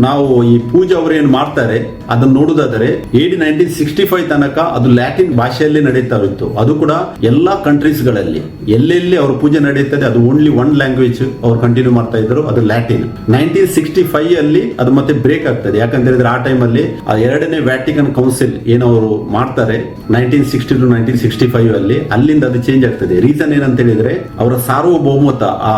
ನಾವು ಈ ಪೂಜೆ ಅವರು ಏನು ಮಾಡ್ತಾರೆ ಅದನ್ನು ನೋಡುವುದಾದರೆ AD 1965 ತನಕ ಅದು ಲ್ಯಾಟಿನ್ ಭಾಷೆಯಲ್ಲಿ ನಡೀತಾ ಇತ್ತು. ಅದು ಕೂಡ ಎಲ್ಲಾ ಕಂಟ್ರೀಸ್ ಗಳಲ್ಲಿ ಎಲ್ಲೆಲ್ಲಿ ಅವ್ರ ಪೂಜೆ ನಡೆಯುತ್ತದೆ ಅದು ಓನ್ಲಿ 1 ಲ್ಯಾಂಗ್ವೇಜ್ ಅವ್ರು ಕಂಟಿನ್ಯೂ ಮಾಡ್ತಾ ಇದ್ರು, ಅದು ಲ್ಯಾಟಿನ್. 1965 ಅಲ್ಲಿ ಅದು ಮತ್ತೆ ಬ್ರೇಕ್ ಆಗ್ತದೆ. ಯಾಕಂತ ಹೇಳಿದ್ರೆ ಆ ಟೈಮ್ ಅಲ್ಲಿ ಆ ಎರಡನೇ ವ್ಯಾಟಿಕನ್ ಕೌನ್ಸಿಲ್ ಏನವರು ಮಾಡ್ತಾರೆ 1960 to 1965 ಅಲ್ಲಿ, ಅಲ್ಲಿಂದ ಅದು ಚೇಂಜ್ ಆಗ್ತದೆ. ರೀಸನ್ ಏನಂತ ಹೇಳಿದ್ರೆ ಅವರ ಸಾರ್ವಭೌಮತ ಆ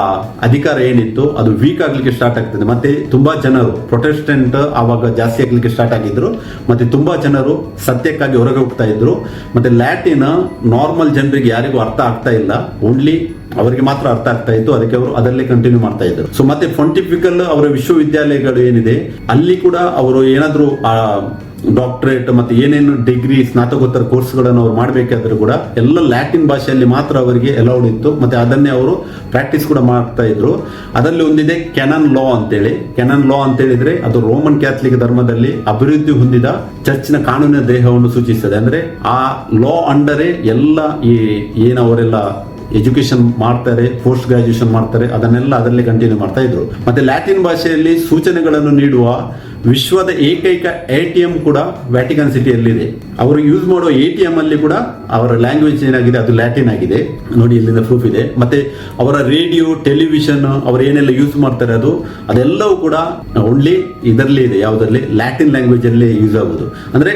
ಅಧಿಕಾರ ಏನಿತ್ತು ಅದು ವೀಕ್ ಆಗ್ಲಿಕ್ಕೆ ಸ್ಟಾರ್ಟ್ ಆಗ್ತದೆ. ಮತ್ತೆ ತುಂಬಾ ಜನರು ಪ್ರೊಟೆಸ್ಟೆಂಟ್ ಆವಾಗ ಜಾಸ್ತಿ ಆಗ್ಲಿಕ್ಕೆ ಸ್ಟಾರ್ಟ್ ಆಗಿದ್ರು. ಮತ್ತೆ ತುಂಬಾ ಜನರು ಸತ್ಯಕ್ಕಾಗಿ ಹೊರಗೆ ಹೋಗ್ತಾ ಇದ್ರು. ಮತ್ತೆ ಲ್ಯಾಟಿನ್ ನಾರ್ಮಲ್ ಜನರಿಗೆ ಯಾರಿಗೂ ಅರ್ಥ ಆಗ್ತಾ ಇಲ್ಲ, ಓನ್ಲಿ ಅವರಿಗೆ ಮಾತ್ರ ಅರ್ಥ ಆಗ್ತಾ ಇತ್ತು. ಅದಕ್ಕೆ ಅವರು ಅದರಲ್ಲೇ ಕಂಟಿನ್ಯೂ ಮಾಡ್ತಾ ಇದ್ರು. ಸೊ ಮತ್ತೆ ಫಾಂಟಿಫಿಕಲ್ ಅವರ ವಿಶ್ವವಿದ್ಯಾಲಯಗಳು ಏನಿದೆ ಅಲ್ಲಿ ಕೂಡ ಅವರು ಏನಾದ್ರು ಆ ಡಾಕ್ಟರೇಟ್ ಮತ್ತೆ ಏನೇನು ಡಿಗ್ರಿ ಸ್ನಾತಕೋತ್ತರ ಕೋರ್ಸ್ಗಳನ್ನು ಅವ್ರು ಮಾಡಬೇಕಾದ್ರೂ ಕೂಡ ಎಲ್ಲ ಲ್ಯಾಟಿನ್ ಭಾಷೆಯಲ್ಲಿ ಮಾತ್ರ ಅವರಿಗೆ ಅಲೌಡ್ ಇತ್ತು. ಮತ್ತೆ ಅದನ್ನೇ ಅವರು ಪ್ರಾಕ್ಟೀಸ್ ಕೂಡ ಮಾಡ್ತಾ ಇದ್ರು. ಅದರಲ್ಲಿ ಒಂದಿದೆ ಕೆನನ್ ಲಾ ಅಂತೇಳಿ. ಕೆನನ್ ಲಾ ಅಂತ ಹೇಳಿದ್ರೆ ಅದು ರೋಮನ್ ಕ್ಯಾಥಲಿಕ್ ಧರ್ಮದಲ್ಲಿ ಅಭಿವೃದ್ಧಿ ಹೊಂದಿದ ಚರ್ಚಿನ ಕಾನೂನಿನ ದೇಹವನ್ನು ಸೂಚಿಸ್ತದೆ. ಅಂದ್ರೆ ಆ ಲಾ ಅಂಡರೇ ಎಲ್ಲ ಈ ಏನವರೆಲ್ಲ ಎಜುಕೇಶನ್ ಮಾಡ್ತಾರೆ, ಪೋಸ್ಟ್ ಗ್ರಾಜುಯೇಷನ್ ಮಾಡ್ತಾರೆ, ಅದನ್ನೆಲ್ಲ ಅದರಲ್ಲಿ ಕಂಟಿನ್ಯೂ ಮಾಡ್ತಾ ಇದ್ರು. ಮತ್ತೆ ಲ್ಯಾಟಿನ್ ಭಾಷೆಯಲ್ಲಿ ಸೂಚನೆಗಳನ್ನು ನೀಡುವ ವಿಶ್ವದ ಏಕೈಕ ATM ಕೂಡ ವ್ಯಾಟಿಕನ್ ಸಿಟಿಯಲ್ಲಿದೆ. ಅವರು ಯೂಸ್ ಮಾಡುವ ATM ಅಲ್ಲಿ ಕೂಡ ಅವರ ಲ್ಯಾಂಗ್ವೇಜ್ ಏನಾಗಿದೆ ಅದು ಲ್ಯಾಟಿನ್ ಆಗಿದೆ. ನೋಡಿ ಇಲ್ಲಿಂದ ಪ್ರೂಫ್ ಇದೆ. ಮತ್ತೆ ಅವರ ರೇಡಿಯೋ, ಟೆಲಿವಿಷನ್ ಅವರು ಏನೆಲ್ಲ ಯೂಸ್ ಮಾಡ್ತಾರೆ ಅದೆಲ್ಲವೂ ಕೂಡ ಓನ್ಲಿ ಇದರಲ್ಲಿ ಇದೆ, ಯಾವುದರಲ್ಲಿ ಲ್ಯಾಟಿನ್ ಲ್ಯಾಂಗ್ವೇಜ್ ಅಲ್ಲಿ ಯೂಸ್ ಆಗುವುದು. ಅಂದ್ರೆ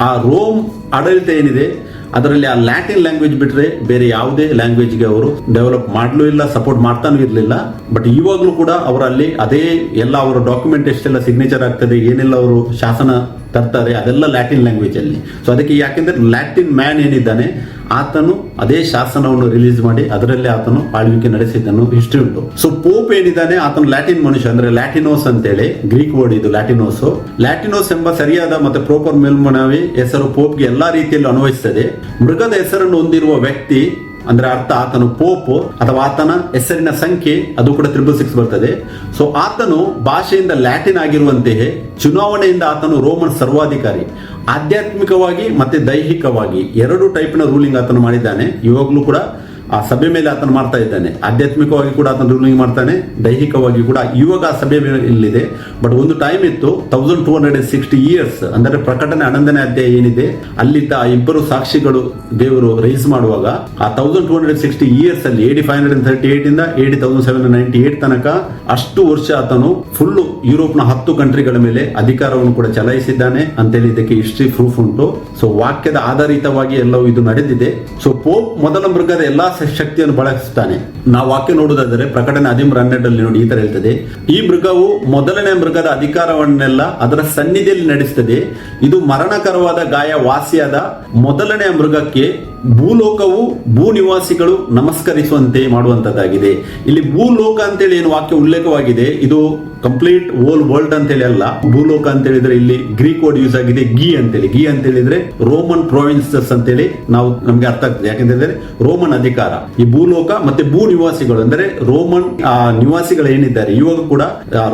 ಆ ರೋಮ್ ಆಡಳಿತ ಏನಿದೆ ಅದರಲ್ಲಿ ಆ ಲ್ಯಾಟಿನ್ ಲ್ಯಾಂಗ್ವೇಜ್ ಬಿಟ್ರೆ ಬೇರೆ ಯಾವುದೇ ಲ್ಯಾಂಗ್ವೇಜ್ಗೆ ಅವರು ಡೆವಲಪ್ ಮಾಡಲೂ ಇಲ್ಲ, ಸಪೋರ್ಟ್ ಮಾಡ್ತಾನೂ ಇರಲಿಲ್ಲ. ಬಟ್ ಇವಾಗಲೂ ಕೂಡ ಅವರಲ್ಲಿ ಅದೇ ಎಲ್ಲ ಅವರ ಡಾಕ್ಯುಮೆಂಟ್ ಎಷ್ಟೆಲ್ಲ ಸಿಗ್ನೇಚರ್ ಆಗ್ತದೆ, ಏನೆಲ್ಲ ಅವರು ಶಾಸನ ತರ್ತಾರೆ ಅದೆಲ್ಲ ಲ್ಯಾಟಿನ್ ಲ್ಯಾಂಗ್ವೇಜ್ ಅಲ್ಲಿ. ಸೊ ಅದಕ್ಕೆ ಯಾಕೆಂದ್ರೆ ಲ್ಯಾಟಿನ್ ಮ್ಯಾನ್ ಏನಿದ್ದಾನೆ ಆತನು ಅದೇ ಶಾಸನವನ್ನು ರಿಲೀಸ್ ಮಾಡಿ ಅದರಲ್ಲೇ ಆತನು ಆಳ್ವಿಕೆ ನಡೆಸಿದ್ದನ್ನು ಹಿಸ್ಟ್ರಿ ಉಂಟು. ಸೊ ಪೋಪ್ ಏನಿದ್ದಾನೆ ಆತನು ಲ್ಯಾಟಿನ್ ಮನುಷ್ಯ, ಅಂದ್ರೆ ಲ್ಯಾಟಿನೋಸ್ ಅಂತೇಳಿ ಗ್ರೀಕ್ ವರ್ಡ್ ಇದು ಲ್ಯಾಟಿನೋಸ್. ಲ್ಯಾಟಿನೋಸ್ ಎಂಬ ಸರಿಯಾದ ಮತ್ತೆ ಪ್ರಾಪರ್ ಮೇಲ್ಮನವಿ ಹೆಸರು ಪೋಪ್ಗೆ ಎಲ್ಲಾ ರೀತಿಯಲ್ಲೂ ಅನ್ವಯಿಸ್ತದೆ. ಮೃಗದ ಹೆಸರನ್ನು ಹೊಂದಿರುವ ವ್ಯಕ್ತಿ ಅಂದ್ರೆ ಅರ್ಥ ಆತನು ಪೋಪ್ ಅಥವಾ ಆತನ ಹೆಸರಿನ ಸಂಖ್ಯೆ ಅದು ಕೂಡ 666 ಬರ್ತದೆ. ಸೊ ಆತನು ಭಾಷೆಯಿಂದ ಲ್ಯಾಟಿನ್ ಆಗಿರುವಂತೆಯೇ ಚುನಾವಣೆಯಿಂದ ಆತನು ರೋಮನ್ ಸರ್ವಾಧಿಕಾರಿ. ಆಧ್ಯಾತ್ಮಿಕವಾಗಿ ಮತ್ತೆ ದೈಹಿಕವಾಗಿ ಎರಡು ಟೈಪ್ನ ರೂಲಿಂಗ್ ಆತನು ಮಾಡಿದ್ದಾನೆ. ಇವಾಗಲೂ ಕೂಡ ಆ ಸಭೆ ಮೇಲೆ ಆತನು ಮಾಡ್ತಾ ಇದ್ದಾನೆ. ಆಧ್ಯಾತ್ಮಿಕವಾಗಿ ಕೂಡ ಆತನು ರೂಲಿಂಗ್ ಮಾಡ್ತಾನೆ, ದೈಹಿಕವಾಗಿ ಕೂಡ ಇವಾಗ ಆ ಸಭೆ ಇಲ್ಲಿದೆ. ಬಟ್ ಒಂದು ಟೈಮ್ ಇತ್ತು 1260 ಇಯರ್ಸ್ ಅಂದ್ರೆ ಪ್ರಕಟಣೆ 11ನೇ ಅಧ್ಯಾಯ ಏನಿದೆ ಅಲ್ಲಿದ್ದ ಆ ಇಬ್ಬರು ಸಾಕ್ಷಿಗಳು ದೇವರು ರೈಸ್ ಮಾಡುವಾಗ ಆ 1260 ಇಯರ್ಸ್ ಅಲ್ಲಿ AD 538 ಇಂದ AD 1798 ತನಕ ಅಷ್ಟು ವರ್ಷ ಆತನು ಫುಲ್ ಯುರೋಪ್ನ 10 ಕಂಟ್ರಿಗಳ ಮೇಲೆ ಅಧಿಕಾರವನ್ನು ಕೂಡ ಚಲಾಯಿಸಿದ್ದಾನೆ ಅಂತೇಳಿ ಇದಕ್ಕೆ ಹಿಸ್ಟ್ರಿ ಪ್ರೂಫ್ ಉಂಟು. ಸೊ ವಾಕ್ಯದ ಆಧಾರಿತವಾಗಿ ಎಲ್ಲವೂ ಇದು ನಡೆದಿದೆ. ಸೊ ಪೋಪ್ ಮೊದಲ ಮೃಗದ ಎಲ್ಲಾ ಶಕ್ತಿಯನ್ನು ಬಳಸುತ್ತಾನೆ. ನಾವು ವಾಕ್ಯ ನೋಡುವುದಾದರೆ ಪ್ರಕಟಣೆ 13:12 ನೋಡಿ ಈ ತರ ಹೇಳ್ತದೆ, ಈ ಮೃಗವು ಮೊದಲನೇ ಮೃಗದ ಅಧಿಕಾರವನ್ನೆಲ್ಲ ಅದರ ಸನ್ನಿಧಿಯಲ್ಲಿ ನಡೆಸುತ್ತದೆ. ಇದು ಮರಣಕರವಾದ ಗಾಯ ವಾಸಿಯಾದ ಮೊದಲನೆಯ ಮೃಗಕ್ಕೆ ಭೂಲೋಕವು ಭೂ ನಿವಾಸಿಗಳು ನಮಸ್ಕರಿಸುವಂತೆ ಮಾಡುವಂತದ್ದಾಗಿದೆ. ಇಲ್ಲಿ ಭೂಲೋಕ ಅಂತೇಳಿ ಏನು ವಾಕ್ಯ ಉಲ್ಲೇಖವಾಗಿದೆ ಇದು ಕಂಪ್ಲೀಟ್ ಹೋಲ್ ವರ್ಲ್ಡ್ ಅಂತೇಳಿ ಅಲ್ಲ. ಭೂಲೋಕ ಅಂತ ಹೇಳಿದ್ರೆ ಇಲ್ಲಿ ಗ್ರೀಕ್ ವರ್ಡ್ ಯೂಸ್ ಆಗಿದೆ ಗಿ ಅಂತೇಳಿ. ಗಿ ಅಂತ ಹೇಳಿದ್ರೆ ರೋಮನ್ ಪ್ರೊವಿನ್ಸಸ್ ಅಂತೇಳಿ ನಮ್ಗೆ ಅರ್ಥ ಆಗ್ತದೆ. ಯಾಕಂತಂದ್ರೆ ರೋಮನ್ ಅಧಿಕಾರ, ಈ ಭೂಲೋಕ ಮತ್ತೆ ಭೂ ನಿವಾಸಿಗಳು ಅಂದ್ರೆ ರೋಮನ್ ನಿವಾಸಿಗಳು ಏನಿದ್ದಾರೆ ಇವಾಗ ಕೂಡ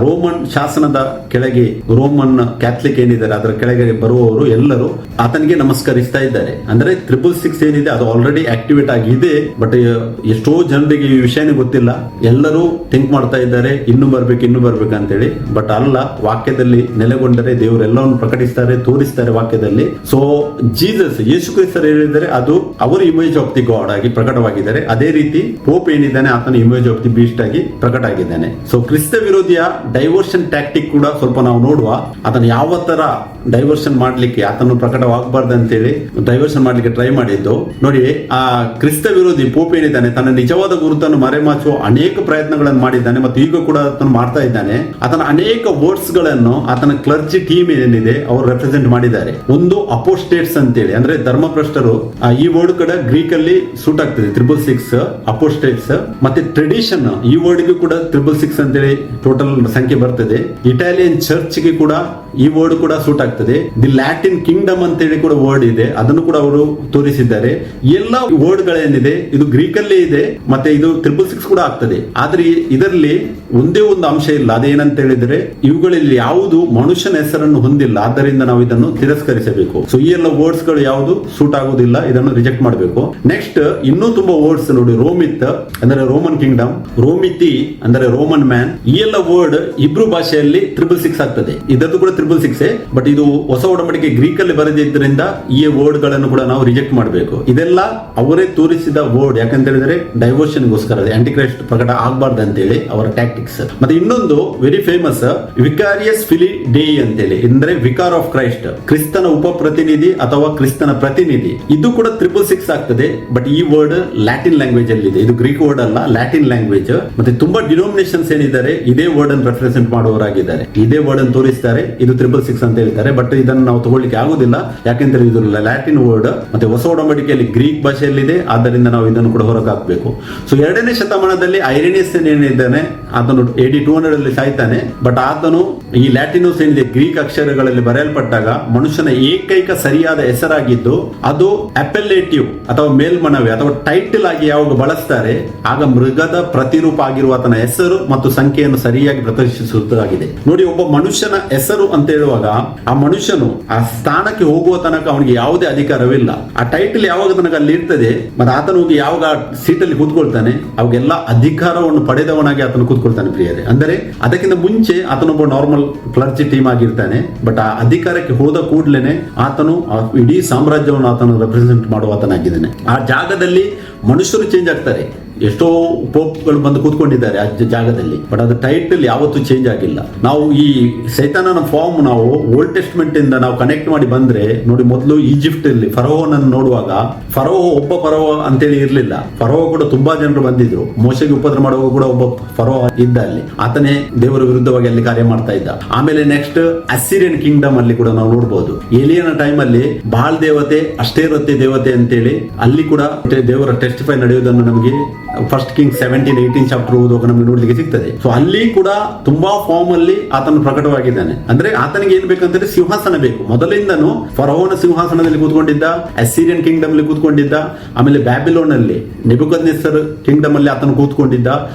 ರೋಮನ್ ಶಾಸನದ ಕೆಳಗೆ ರೋಮನ್ ಕ್ಯಾಥಲಿಕ್ ಏನಿದ್ದಾರೆ ಅದರ ಕೆಳಗೆ ಬರುವವರು ಎಲ್ಲರೂ ಆತನಿಗೆ ನಮಸ್ಕರಿಸ್ತಾ ಇದ್ದಾರೆ. ಅಂದ್ರೆ 666 ಏನಿದೆ ಅದು ಆಲ್ರೆಡಿ ಆಕ್ಟಿವೇಟ್ ಆಗಿದೆ. ಬಟ್ ಎಷ್ಟೋ ಜನರಿಗೆ ಈ ವಿಷಯನೇ ಗೊತ್ತಿಲ್ಲ. ಎಲ್ಲರೂ ಥಿಂಕ್ ಮಾಡ್ತಾ ಇದ್ದಾರೆ ಇನ್ನು ಬರ್ಬೇಕು ಅಂತೇಳಿ. ಬಟ್ ಅಲ್ಲ, ವಾಕ್ಯದಲ್ಲಿ ನೆಲೆಗೊಂಡರೆ ದೇವರು ಎಲ್ಲವನ್ನು ಪ್ರಕಟಿಸ್ತಾರೆ, ತೋರಿಸ್ತಾರೆ ವಾಕ್ಯದಲ್ಲಿ. ಸೊ ಜೀಸಸ್ ಯೇಸು ಕ್ರಿಸ್ತರು ಹೇಳಿದರೆ ಅದು ಅವರ ಇಮೇಜ್ ಆಫ್ ದಿ ಗಾಡ್ ಆಗಿ ಪ್ರಕಟವಾಗಿದ್ದಾರೆ. ಅದೇ ರೀತಿ ಪೋಪ್ ಏನಿದ್ದಾನೆ ಆತನ ಇಮೇಜ್ ಆಫ್ ದಿ ಬೀಸ್ಟ್ ಆಗಿ ಪ್ರಕಟ ಆಗಿದ್ದಾನೆ. ಸೊ ಕ್ರಿಸ್ತ ವಿರೋಧಿಯ ಡೈವರ್ಷನ್ ಟ್ಯಾಕ್ಟಿಕ್ ಕೂಡ ಸ್ವಲ್ಪ ನಾವು ನೋಡುವ. ಆತನ ಯಾವ ತರ ಡೈವರ್ಷನ್ ಮಾಡ್ಲಿಕ್ಕೆ ಆತನು ಪ್ರಕಟವಾಗಬಾರ್ದು ಅಂತೇಳಿ ಡೈವರ್ಷನ್ ಮಾಡ್ಲಿಕ್ಕೆ ಟ್ರೈ ಮಾಡಿದ್ದು ನೋಡಿ. ಆ ಕ್ರಿಸ್ತ ವಿರೋಧಿ ಪೋಪ್ ಏನಿದ್ದಾನೆ ತನ್ನ ನಿಜವಾದ ಗುರುತನ್ನು ಮರೆಮಾಚುವ ಅನೇಕ ಪ್ರಯತ್ನಗಳನ್ನು ಮಾಡಿದ್ದಾನೆ ಮತ್ತು ಈಗ ಕೂಡ ಆತನು ಮಾಡ್ತಾ ಇದ್ದಾನೆ. ಆತನ ಅನೇಕ ವರ್ಡ್ಸ್ ಗಳನ್ನು ಆತನ ಕ್ಲರ್ಜಿ ಟೀಮ್ ಏನಿದೆ ಅವರು ರೆಪ್ರೆಸೆಂಟ್ ಮಾಡಿದ್ದಾರೆ. ಒಂದು ಅಪೋಸ್ಟೇಟ್ಸ್ ಅಂತೇಳಿ ಅಂದ್ರೆ ಧರ್ಮಭ್ರಷ್ಟರು. ಈ ವರ್ಡ್ ಕೂಡ ಗ್ರೀಕ್ ಅಲ್ಲಿ ಸೂಟ್ ಆಗ್ತದೆ 666 ಅಪೋಸ್ಟೇಟ್ಸ್. ಮತ್ತೆ ಟ್ರೆಡಿಷನ್ ಈ ವರ್ಡ್ ಕೂಡ 666 ಅಂತೇಳಿ ಟೋಟಲ್ ಸಂಖ್ಯೆ ಬರ್ತದೆ. ಇಟಾಲಿಯನ್ ಚರ್ಚ್ ಗೆ ಕೂಡ ಈ ವರ್ಡ್ ಕೂಡ ಸೂಟ್ ಆಗ್ತದೆ. ದಿ ಲ್ಯಾಟಿನ್ ಕಿಂಗ್ಡಮ್ ಅಂತೇಳಿ ಕೂಡ ವರ್ಡ್ ಇದೆ, ಅದನ್ನು ಕೂಡ ಅವರು ತೋರಿಸಿದ್ದಾರೆ. ಎಲ್ಲ ವರ್ಡ್ ಗಳೇನಿದೆ ಇದು ಗ್ರೀಕ್ ಅಲ್ಲಿ ಇದೆ ಮತ್ತೆ ಇದು 666 ಕೂಡ ಆಗ್ತದೆ. ಆದ್ರೆ ಇದರಲ್ಲಿ ಒಂದೇ ಒಂದು ಅಂಶ ಇಲ್ಲ, ಅದೇನಂತ ಹೇಳಿದ್ರೆ ಇವುಗಳಲ್ಲಿ ಯಾವುದು ಮನುಷ್ಯನ ಹೆಸರನ್ನು ಹೊಂದಿಲ್ಲ. ಆದ್ದರಿಂದ ನಾವು ಇದನ್ನು ತಿರಸ್ಕರಿಸಬೇಕು. ಸೊ ಈ ಎಲ್ಲ ವರ್ಡ್ಸ್ ಗಳು ಯಾವುದು ಸೂಟ್ ಆಗುವುದಿಲ್ಲ, ಇದನ್ನು ರಿಜೆಕ್ಟ್ ಮಾಡಬೇಕು. ನೆಕ್ಸ್ಟ್ ಇನ್ನೂ ತುಂಬಾ ವರ್ಡ್ಸ್ ನೋಡಿ, ರೋಮಿತ್ ಅಂದ್ರೆ ರೋಮನ್ ಕಿಂಗ್ಡಮ್, ರೋಮಿತಿ ಅಂದ್ರೆ ರೋಮನ್ ಮ್ಯಾನ್, ಈ ಎಲ್ಲ ವರ್ಡ್ ಇಬ್ರು ಭಾಷೆಯಲ್ಲಿ 666 ಆಗ್ತದೆ. ಇದರದ್ದು ಕೂಡ 666, ಬಟ್ ಇದು ಹೊಸ ಒಡಂಬಡಿಕೆ ಗ್ರೀಕ್ ಅಲ್ಲಿ ಬರೆದಿದ್ದರಿಂದ ಈ ವರ್ಡ್ ಗಳನ್ನು ಕೂಡ ನಾವು ರಿಜೆಕ್ಟ್ ಮಾಡಬೇಕು. ಇದೆಲ್ಲ ಅವರೇ ತೋರಿಸಿದ ವರ್ಡ್, ಯಾಕಂತ ಹೇಳಿದ್ರೆ ಡೈವರ್ಷನ್ ಗೋಸ್ಕರ, ಆಂಟಿ ಕ್ರೈಸ್ಟ್ ಪ್ರಕಟ ಆಗಬಾರ್ದು ಅಂತೇಳಿ ಅವರ ಟ್ಯಾಕ್ಟಿಕ್ಸ್. ಮತ್ತೆ ಇನ್ನೊಂದು ವೆರಿ ಫೇಮಸ್ ವಿಕಾರಿಯಸ್ ಫಿಲಿ ಡೇಯಿ ಅಂತೇಳಿ, ಅಂದ್ರೆ ವಿಕಾರ್ ಆಫ್ ಕ್ರೈಸ್ಟ್, ಕ್ರಿಸ್ತನ ಉಪ ಪ್ರತಿನಿಧಿ ಅಥವಾ ಕ್ರಿಸ್ತನ ಪ್ರತಿನಿಧಿ. ಇದು ಕೂಡ 666 ಆಗ್ತದೆ, ಬಟ್ ಈ ವರ್ಡ್ ಲ್ಯಾಟಿನ್ ಲ್ಯಾಂಗ್ವೇಜ್ ಅಲ್ಲಿ ಇದೆ. ಇದು ಗ್ರೀಕ್ ವರ್ಡ್ ಅಲ್ಲ, ಲ್ಯಾಟಿನ್ ಲ್ಯಾಂಗ್ವೇಜ್. ಮತ್ತೆ ತುಂಬಾ ಡಿನೋಮಿನೇಷನ್ಸ್ ಏನಿದ್ದಾರೆ ಇದೇ ವರ್ಡ್ ಅನ್ನು ರೆಪ್ರೆಸೆಂಟ್ ಮಾಡುವವರಾಗಿದ್ದಾರೆ, ಇದೇ ವರ್ಡ್ ಅನ್ನು ತೋರಿಸ್ತಾರೆ. ಇದು 666 ಅಂತ ಹೇಳ್ತಾರೆ, ಬಟ್ ಇದನ್ನು ನಾವು ತಗೊಳ್ಳಿಕ್ಕೆ ಆಗುದಿಲ್ಲ, ಯಾಕೆಂದ್ರೆ ಇದು ಲ್ಯಾಟಿನ್ ವರ್ಡ್. ಮತ್ತೆ ಹೊಸ ಒಡಂಬಡಿಕೆಯಲ್ಲಿ ಗ್ರೀಕ್ ಭಾಷೆಯಲ್ಲಿದೆ, ಆದ್ದರಿಂದ ನಾವು ಇದನ್ನು ಕೂಡ ಹೊರಗೆ ಹಾಕಬೇಕು. ಸೊ 2ನೇ ಶತಮಾನದಲ್ಲಿ ಐರೇನಿಯಸ್ ಏನಿದ್ದಾನೆ, ಆತನು AD 200 ಅಲ್ಲಿ ಸಾಯ್ತಾನೆ. ಬಟ್ ಆತನು ಈ ಲ್ಯಾಟಿನೋಸ್ ಏನಿದೆ ಗ್ರೀಕ್ ಅಕ್ಷರಗಳಲ್ಲಿ ಬರೆಯಲ್ಪಟ್ಟಾಗ ಮನುಷ್ಯನ ಏಕೈಕ ಸರಿಯಾದ ಹೆಸರಾಗಿದ್ದು ಅದು ಅಪೆಲೇಟಿವ್ ಅಥವಾ ಮೇಲ್ಮನವಿ ಅಥವಾ ಟೈಟಲ್ ಆಗಿ ಯಾವಾಗ ಬಳಸ್ತಾರೆ ಆಗ ಮೃಗದ ಪ್ರತಿರೂಪ ಆಗಿರುವ ಆತನ ಹೆಸರು ಮತ್ತು ಸಂಖ್ಯೆಯನ್ನು ಸರಿಯಾಗಿ ಪ್ರದರ್ಶಿಸುವುದಾಗಿದೆ. ನೋಡಿ, ಒಬ್ಬ ಮನುಷ್ಯನ ಹೆಸರು ಅಂತ ಹೇಳುವಾಗ ಆ ಮನುಷ್ಯನು ಆ ಸ್ಥಾನಕ್ಕೆ ಹೋಗುವ ತನಕ ಅವನಿಗೆ ಯಾವುದೇ ಅಧಿಕಾರವಿಲ್ಲ. ಆ ಟೈಟಲ್ ಯಾವಾಗ ತನಕ ಅಲ್ಲಿ ಇರ್ತದೆ, ಮತ್ತೆ ಆತನು ಹೋಗಿ ಯಾವಾಗ ಸೀಟಲ್ಲಿ ಕೂತ್ಕೊಳ್ತಾನೆ ಅವಾಗೆಲ್ಲ ಅಧಿಕಾರವನ್ನು ಪಡೆದವನಾಗಿ ಆತನು ಕೂತ್ಕೊಳ್ತಾನೆ ಪ್ರಿಯರೇ. ಅಂದರೆ ಅದಕ್ಕಿಂತ ಮುಂಚೆ ಆತನೊಬ್ಬ ನಾರ್ಮಲ್ ಕ್ಲರ್ಜಿ ಟೀಮ್ ಆಗಿರ್ತಾನೆ, ಬಟ್ ಆ ಅಧಿಕಾರಕ್ಕೆ ಹೋದ ಕೂಡಲೇ ಆತನು ಇಡೀ ಸಾಮ್ರಾಜ್ಯವನ್ನು ಆತನು ರೆಪ್ರೆಸೆಂಟ್ ಮಾಡುವ ಆತನಾಗಿದ್ದಾನೆ. ಆ ಜಾಗದಲ್ಲಿ ಮನುಷ್ಯರು ಚೇಂಜ್ ಆಗ್ತಾರೆ, ಎಷ್ಟೋ ಪೋಪ್ಗಳು ಬಂದು ಕೂತ್ಕೊಂಡಿದ್ದಾರೆ ಆ ಜಾಗದಲ್ಲಿ, ಬಟ್ ಅದು ಟೈಟಲ್ ಯಾವತ್ತೂ ಚೇಂಜ್ ಆಗಿಲ್ಲ. ನಾವು ಈ ಸೈತಾನನ ಫಾರ್ಮ್ ನಾವು ಓಲ್ಡ್ ಟೆಸ್ಟ್ಮೆಂಟ್ ಇಂದ ನಾವು ಕನೆಕ್ಟ್ ಮಾಡಿ ಬಂದ್ರೆ ನೋಡಿ, ಮೊದಲು ಈಜಿಪ್ಟ್ ಅಲ್ಲಿ ಫರೋಹನನ್ನು ನೋಡುವಾಗ ಫರೋಹ ಒಬ್ಬ ಫರೋಹ ಅಂತೇಳಿ ಇರ್ಲಿಲ್ಲ, ಫರೋಹ ಕೂಡ ತುಂಬಾ ಜನರು ಬಂದಿದ್ರು. ಮೋಶೆಗೆ ಉಪದ್ರ ಮಾಡುವಾಗ ಕೂಡ ಒಬ್ಬ ಫರೋಹ ಇದ್ದ, ಅಲ್ಲಿ ಆತನೇ ದೇವರ ವಿರುದ್ಧವಾಗಿ ಅಲ್ಲಿ ಕಾರ್ಯ ಮಾಡ್ತಾ ಇದ್ದ. ಆಮೇಲೆ ನೆಕ್ಸ್ಟ್ ಅಸಿರಿಯನ್ ಕಿಂಗ್ಡಮ್ ಅಲ್ಲಿ ಕೂಡ ನಾವು ನೋಡಬಹುದು, ಏಲಿಯನ ಟೈಮ್ ಅಲ್ಲಿ ಬಾಳ್ ದೇವತೆ, ಅಷ್ಟೇರತ್ತೆ ದೇವತೆ ಅಂತೇಳಿ ಅಲ್ಲಿ ಕೂಡ ದೇವರ ಟೆಸ್ಟಿಫೈ ನಡೆಯುವುದನ್ನು ನಮಗೆ ಫಸ್ಟ್ ಕಿಂಗ್ 17-18 ಚಾಪ್ಟರ್ ಓದುವಾಗ ನಮಗೆ ನೋಡ್ಲಿಕ್ಕೆ ಸಿಗ್ತದೆ. ಸೊ ಅಲ್ಲಿ ಕೂಡ ತುಂಬಾ ಫಾರ್ಮ್ ಅಲ್ಲಿ ಆತನು ಪ್ರಕಟವಾಗಿದ್ದಾನೆ. ಅಂದ್ರೆ ಆತನಿಗೆ ಏನ್ ಬೇಕಂದ್ರೆ ಸಿಂಹಾಸನ ಬೇಕು. ಮೊದಲಿಂದನು ಫರೋಹನ ಸಿಂಹಾಸನದಲ್ಲಿ ಕೂತ್ಕೊಂಡಿದ್ದ, ಅಸಿರಿಯನ್ ಕಿಂಗ್ಡಮ್ ಅಲ್ಲಿ ಕೂತ್ಕೊಂಡಿದ್ದ, ಆಮೇಲೆ ಬ್ಯಾಬಿಲೋನ್ ಅಲ್ಲಿ ನೆಬೂಕದ್ನೆಸ್ಸರ್ ಕಿಂಗ್ಡಮ್ ಅಲ್ಲಿ ಆತನು ಕೂತ್ಕೊಂಡಿದ್ದ.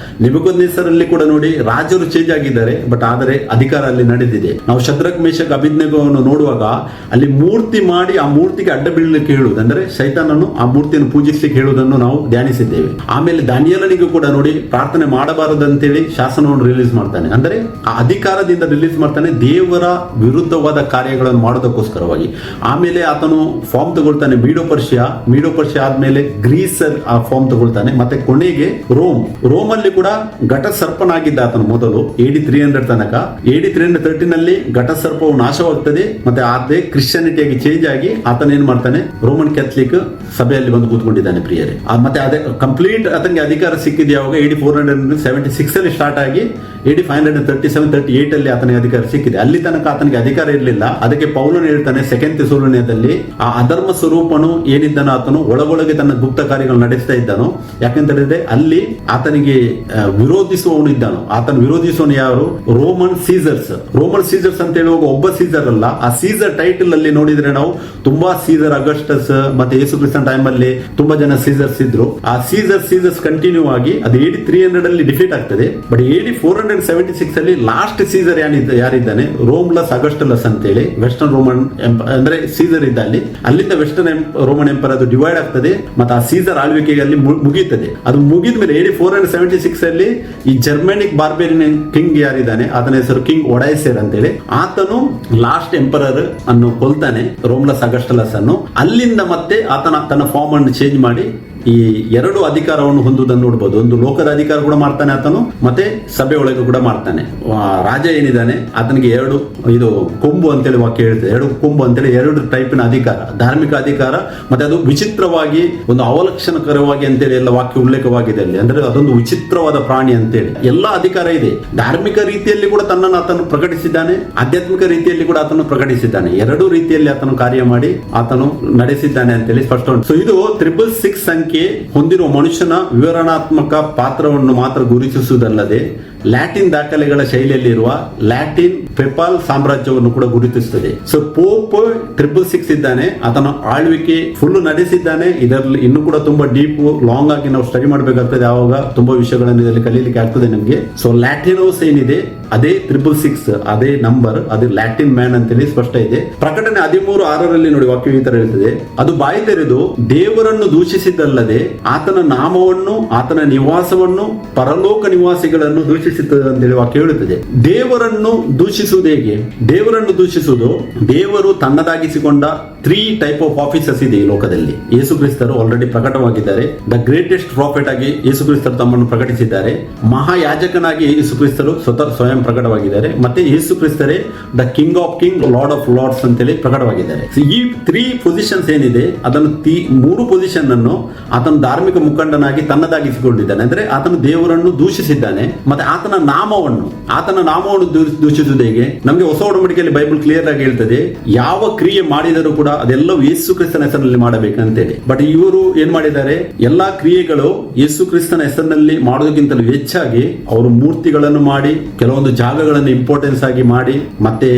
ನೆಬೂಕದ್ನೆಸ್ಸರ್ ಅಲ್ಲಿ ಕೂಡ ನೋಡಿ ರಾಜರು ಚೇಂಜ್ ಆಗಿದ್ದಾರೆ, ಬಟ್ ಆದರೆ ಅಧಿಕಾರ ಅಲ್ಲಿ ನಡೆದಿದೆ. ನಾವು ಶದ್ರಕ್ ಮೇಷಕ್ ಅಬೇದ್ನೆಗೋವನ್ನು ನೋಡುವಾಗ ಅಲ್ಲಿ ಮೂರ್ತಿ ಮಾಡಿ ಆ ಮೂರ್ತಿಗೆ ಅಡ್ಡ ಬೀಳಲಿಕ್ಕೆ ಹೇಳುವುದು, ಅಂದ್ರೆ ಸೈತಾನನು ಆ ಮೂರ್ತಿಯನ್ನು ಪೂಜಿಸಲಿಕ್ಕೆ ಹೇಳುವುದನ್ನು ನಾವು ಧ್ಯಾನಿಸಿದ್ದೇವೆ. ಆಮೇಲೆ ದಾನಿಯೇಲನಿಗೂ ಕೂಡ ನೋಡಿ ಪ್ರಾರ್ಥನೆ ಮಾಡಬಾರದಂತೇಳಿ ಶಾಸನವನ್ನು ರಿಲೀಸ್ ಮಾಡ್ತಾನೆ, ಅಂದ್ರೆ ಆ ಅಧಿಕಾರದಿಂದ ರಿಲೀಸ್ ಮಾಡ್ತಾನೆ ದೇವರ ವಿರುದ್ಧವಾದ ಕಾರ್ಯಗಳನ್ನು ಮಾಡೋದಕ್ಕೋಸ್ಕರವಾಗಿ. ಆಮೇಲೆ ಆತನು ಫಾರ್ಮ್ ತಗೊಳ್ತಾನೆ ಮೀಡೋ ಪರ್ಷಿಯಾ ಆದ್ಮೇಲೆ ಗ್ರೀಸ್ ಆ ಫಾರ್ಮ್ ತಗೊಳ್ತಾನೆ, ಮತ್ತೆ ಕೊನೆಗೆ ರೋಮ್ ಅಲ್ಲಿ ಕೂಡ ಘಟ ಸರ್ಪನಾಗಿದ್ದ ಆತನು ಮೊದಲು AD 300 ತನಕ. AD 313 ನಲ್ಲಿ ಘಟ ಸರ್ಪವು ನಾಶವಾಗ್ತದೆ, ಮತ್ತೆ ಅದೇ ಕ್ರಿಶ್ಚಿಯಾನಿಟಿಯಾಗಿ ಚೇಂಜ್ ಆಗಿ ಆತನ ಏನ್ ಮಾಡ್ತಾನೆ, ರೋಮನ್ ಕ್ಯಾಥಲಿಕ್ ಸಭೆಯಲ್ಲಿ ಬಂದು ಕೂತ್ಕೊಂಡಿದ್ದಾನೆ ಪ್ರಿಯರೇ. ಮತ್ತೆ ಅದೇ ಕಂಪ್ಲೀಟ್ ಆತನಿಗೆ ಅಧಿಕಾರ ಸಿಕ್ಕಿದೆ ಯಾವಾಗ AD 476 ಅಲ್ಲಿ ಸ್ಟಾರ್ಟ್ ಆಗಿ AD 537-38 ಅಲ್ಲಿ ಆತನಿಗೆ ಅಧಿಕಾರ ಸಿಕ್ಕಿದೆ. ಅಲ್ಲಿ ತನಕ ಆತನಿಗೆ ಅಧಿಕಾರ ಇರಲಿಲ್ಲ. ಅದಕ್ಕೆ ಪೌಲನು ಹೇಳ್ತಾನೆ 2 ಥೆಸಲೋನಿಕದಲ್ಲಿ, ಆ ಅಧರ್ಮ ಸ್ವರೂಪನು ಏನಿದ್ದಾನೋ ಆತನು ಒಳಗೊಳಗೆ ತನ್ನ ಗುಪ್ತ ಕಾರ್ಯಗಳು ನಡೆಸ್ತಾ ಇದ್ದಾನೋ, ಯಾಕಂತ ಹೇಳಿದ್ರೆ ಅಲ್ಲಿ ಆತನಿಗೆ ವಿರೋಧಿಸುವವನು ಇದ್ದಾನೋ. ಆತನ ವಿರೋಧಿಸುವವನು ಯಾರು? ರೋಮನ್ ಸೀಸರ್ಸ್ ಅಂತ ಹೇಳುವಾಗ ಒಬ್ಬ ಸೀಸರ್ ಅಲ್ಲ, ಆ ಸೀಸರ್ ಟೈಟಲ್ ಅಲ್ಲಿ ನೋಡಿದ್ರೆ ನಾವು ತುಂಬಾ ಸೀಸರ್ ಅಗಸ್ಟಸ್ ಮತ್ತೆ ಯೇಸು ಕ್ರಿಸ್ತನ ಟೈಮ್ ಅಲ್ಲಿ ತುಂಬಾ ಜನ ಸೀಸರ್ಸ್ ಇದ್ರು. ಆ ಸೀಸರ್ಸ್ ಕಂಟಿನ್ಯೂ ಆಗಿ ಅದು AD 300 ಅಲ್ಲಿ ಡಿಫೀಟ್ ಆಗ್ತದೆ. ಬಟ್ AD 476 ಅಲ್ಲಿ ಲಾಸ್ಟ್ ಸೀಸರ್ ಯಾರಿದ್ದಾನೆ, ರೋಮ್ಲಸ್ ಅಗಸ್ಟಲಸ್ ಅಂತೇಳಿ ವೆಸ್ಟರ್ನ್ ರೋಮನ್ ಅಂದ್ರೆ ಸೀಸರ್ ಇದ್ದ ಅಲ್ಲಿ. ಅಲ್ಲಿಂದ ವೆಸ್ಟರ್ನ್ ರೋಮನ್ ಎಂಪರ್ ಅದು ಡಿವೈಡ್ ಆಗ್ತದೆ, ಮತ್ತೆ ಆ ಸೀಸರ್ ಆಳ್ವಿಕೆಗೆ ಅಲ್ಲಿ ಮುಗಿಯುತ್ತದೆ. ಅದು ಮುಗಿದ ಮೇಲೆ AD 476 ಅಲ್ಲಿ ಈ ಜರ್ಮನಿಕ್ ಬಾರ್ಬೇರಿಯನ್ ಕಿಂಗ್ ಯಾರಿದ್ದಾನೆ ಆತನ ಹೆಸರು ಕಿಂಗ್ ಒಡೈಸರ್ ಅಂತೇಳಿ, ಆತನು ಲಾಸ್ಟ್ ಎಂಪರರ್ ಅನ್ನು ಕೊಲ್ತಾನೆ, ರೋಮ್ಲಸ್ ಅಗಸ್ಟಲಸ್ ಅನ್ನು. ಅಲ್ಲಿಂದ ಮತ್ತೆ ಆತನ ತನ್ನ ಫಾರ್ಮ್ ಅನ್ನು ಚೇಂಜ್ ಮಾಡಿ ಈ ಎರಡು ಅಧಿಕಾರವನ್ನು ಹೊಂದುವುದನ್ನು ನೋಡಬಹುದು. ಒಂದು ಲೋಕದ ಅಧಿಕಾರ ಕೂಡ ಮಾಡ್ತಾನೆ ಆತನು, ಮತ್ತೆ ಸಭೆ ಒಳಗೆ ಕೂಡ ಮಾಡ್ತಾನೆ. ರಾಜ ಏನಿದ್ದಾನೆ ಆತನಿಗೆ ಎರಡು ಇದು ಕೊಂಬು ಅಂತೇಳಿ ವಾಕ್ಯ ಹೇಳ್ತದೆ, ಎರಡು ಕೊಂಬು ಅಂತೇಳಿ ಎರಡು ಟೈಪಿನ ಅಧಿಕಾರ, ಧಾರ್ಮಿಕ ಅಧಿಕಾರ, ಮತ್ತೆ ಅದು ವಿಚಿತ್ರವಾಗಿ ಒಂದು ಅವಲಕ್ಷಣಕರವಾಗಿ ಅಂತೇಳಿ ಎಲ್ಲ ವಾಕ್ಯ ಉಲ್ಲೇಖವಾಗಿದೆ ಅಲ್ಲಿ. ಅಂದ್ರೆ ಅದೊಂದು ವಿಚಿತ್ರವಾದ ಪ್ರಾಣಿ ಅಂತೇಳಿ ಎಲ್ಲ ಅಧಿಕಾರ ಇದೆ. ಧಾರ್ಮಿಕ ರೀತಿಯಲ್ಲಿ ಕೂಡ ತನ್ನನ್ನು ಆತನು ಪ್ರಕಟಿಸಿದ್ದಾನೆ, ಆಧ್ಯಾತ್ಮಿಕ ರೀತಿಯಲ್ಲಿ ಕೂಡ ಆತನು ಪ್ರಕಟಿಸಿದ್ದಾನೆ. ಎರಡೂ ರೀತಿಯಲ್ಲಿ ಆತನು ಕಾರ್ಯ ಮಾಡಿ ಆತನು ನಡೆಸಿದ್ದಾನೆ ಅಂತೇಳಿ ಸ್ಪಷ್ಟ ಉಂಟು. ಸೊ ಇದು 666 ಸಂಖ್ಯೆ ಹೊಂದಿರುವ ಮನುಷ್ಯನ ವಿವರಣಾತ್ಮಕ ಪಾತ್ರವನ್ನು ಮಾತ್ರ ಗುರುತಿಸುವುದಲ್ಲದೆ ಲ್ಯಾಟಿನ್ ದಾಖಲೆಗಳ ಶೈಲಿಯಲ್ಲಿರುವ ಲ್ಯಾಟಿನ್ ಪೆಪಾಲ್ ಸಾಮ್ರಾಜ್ಯವನ್ನು ಕೂಡ ಗುರುತಿಸುತ್ತದೆ. ಸೊ ಪೋಪ್ 666 ಇದ್ದಾನೆ, ಆತನ ಆಳ್ವಿಕೆ ಫುಲ್ ನಡೆಸಿದ್ದಾನೆ. ಇದರಲ್ಲಿ ಇನ್ನೂ ಕೂಡ ತುಂಬಾ ಡೀಪ್ ಲಾಂಗ್ ಆಗಿ ನಾವು ಸ್ಟಡಿ ಮಾಡಬೇಕಾಗ್ತದೆ, ಆವಾಗ ತುಂಬಾ ವಿಷಯಗಳನ್ನು ಇದರಲ್ಲಿ ಕಲೀಲಿಕ್ಕೆ ಆಗ್ತದೆ ನಮಗೆ. ಸೊ ಲ್ಯಾಟಿನೋಸ್ ಏನಿದೆ ಅದೇ 666, ಅದೇ ನಂಬರ್, ಅದೇ ಲ್ಯಾಟಿನ್ ಮ್ಯಾನ್ ಅಂತೇಳಿ ಸ್ಪಷ್ಟ ಇದೆ. ಪ್ರಕಟಣೆ 13:6 ನೋಡಿ ವಾಕ್ಯ ಈ ತರ ಹೇಳ್ತದೆ, ಅದು ಬಾಯಿ ತೆರೆದು ದೇವರನ್ನು ದೂಷಿಸಿದ್ದಲ್ಲದೆ ಮಾತ್ರವಲ್ಲದೆ ಆತನ ನಾಮವನ್ನು, ಆತನ ನಿವಾಸವನ್ನು, ಪರಲೋಕ ನಿವಾಸಿಗಳನ್ನು ದೂಷಿಸುತ್ತದೆ ಅಂತೇಳಿ ವಾಕ್ಯ ಹೇಳುತ್ತದೆ. ದೇವರನ್ನು ದೂಷಿಸುವುದು ಹೇಗೆ? ದೇವರನ್ನು ದೂಷಿಸುವುದು, ದೇವರು ತನ್ನದಾಗಿಸಿಕೊಂಡ 3 ಟೈಪ್ ಆಫ್ ಆಫೀಸರ್ಸ್ ಇದೆ ಈ ಲೋಕದಲ್ಲಿ. ಯೇಸು ಕ್ರಿಸ್ತರು ಆಲ್ರೆಡಿ ಪ್ರಕಟವಾಗಿದ್ದಾರೆ. ದ ಗ್ರೇಟೆಸ್ಟ್ ಪ್ರಾಫಿಟ್ ಆಗಿ ಯೇಸು ಕ್ರಿಸ್ತರು ತಮ್ಮನ್ನು ಪ್ರಕಟಿಸಿದ್ದಾರೆ. ಮಹಾಯಾಜಕನಾಗಿ ಯೇಸು ಕ್ರಿಸ್ತರು ಸ್ವಯಂ ಪ್ರಕಟವಾಗಿದ್ದಾರೆ. ಮತ್ತೆ ಯೇಸು ಕ್ರಿಸ್ತರೇ the king of king, lord of lords ಅಂತೇಳಿ ಪ್ರಕಟವಾಗಿದ್ದಾರೆ. ಈ 3 ಪೊಸಿಷನ್ಸ್ ಏನಿದೆ ಅದನ್ನು 3 ಪೊಸಿಷನ್ ಅನ್ನು ಆತನ ಧಾರ್ಮಿಕ ಮುಖಂಡನಾಗಿ ತನ್ನದಾಗಿಸಿಕೊಂಡಿದ್ದಾನೆ. ಅಂದ್ರೆ ಆತನು ದೇವರನ್ನು ದೂಷಿಸಿದ್ದಾನೆ. ಮತ್ತೆ ಆತನ ನಾಮವನ್ನು ದೂಷಿಸುವುದು ಹೇಗೆ? ನಮಗೆ ಹೊಸ ಒಡಂಬಡಿಕೆಯಲ್ಲಿ ಬೈಬಲ್ ಕ್ಲಿಯರ್ ಆಗಿ ಹೇಳ್ತದೆ, ಯಾವ ಕ್ರಿಯೆ ಮಾಡಿದರೂ ಕೂಡ ಅದೆಲ್ಲವೂ ಯೇಸು ಕ್ರಿಸ್ತನ ಹೆಸರಿನಲ್ಲಿ ಮಾಡಬೇಕಂತೇಳಿ. ಬಟ್ ಇವರು ಏನ್ ಮಾಡಿದ್ದಾರೆ? ಎಲ್ಲಾ ಕ್ರಿಯೆಗಳು ಯೇಸು ಕ್ರಿಸ್ತನ ಹೆಸರಿನಲ್ಲಿ ಮಾಡೋದಕ್ಕಿಂತಲೂ ಹೆಚ್ಚಾಗಿ ಅವರು ಮೂರ್ತಿಗಳನ್ನು ಮಾಡಿ, ಕೆಲವೊಂದು ಜಾಗಗಳನ್ನು ಇಂಪಾರ್ಟೆನ್ಸ್ ಆಗಿ ಮಾಡಿ, ಮತ್ತೆ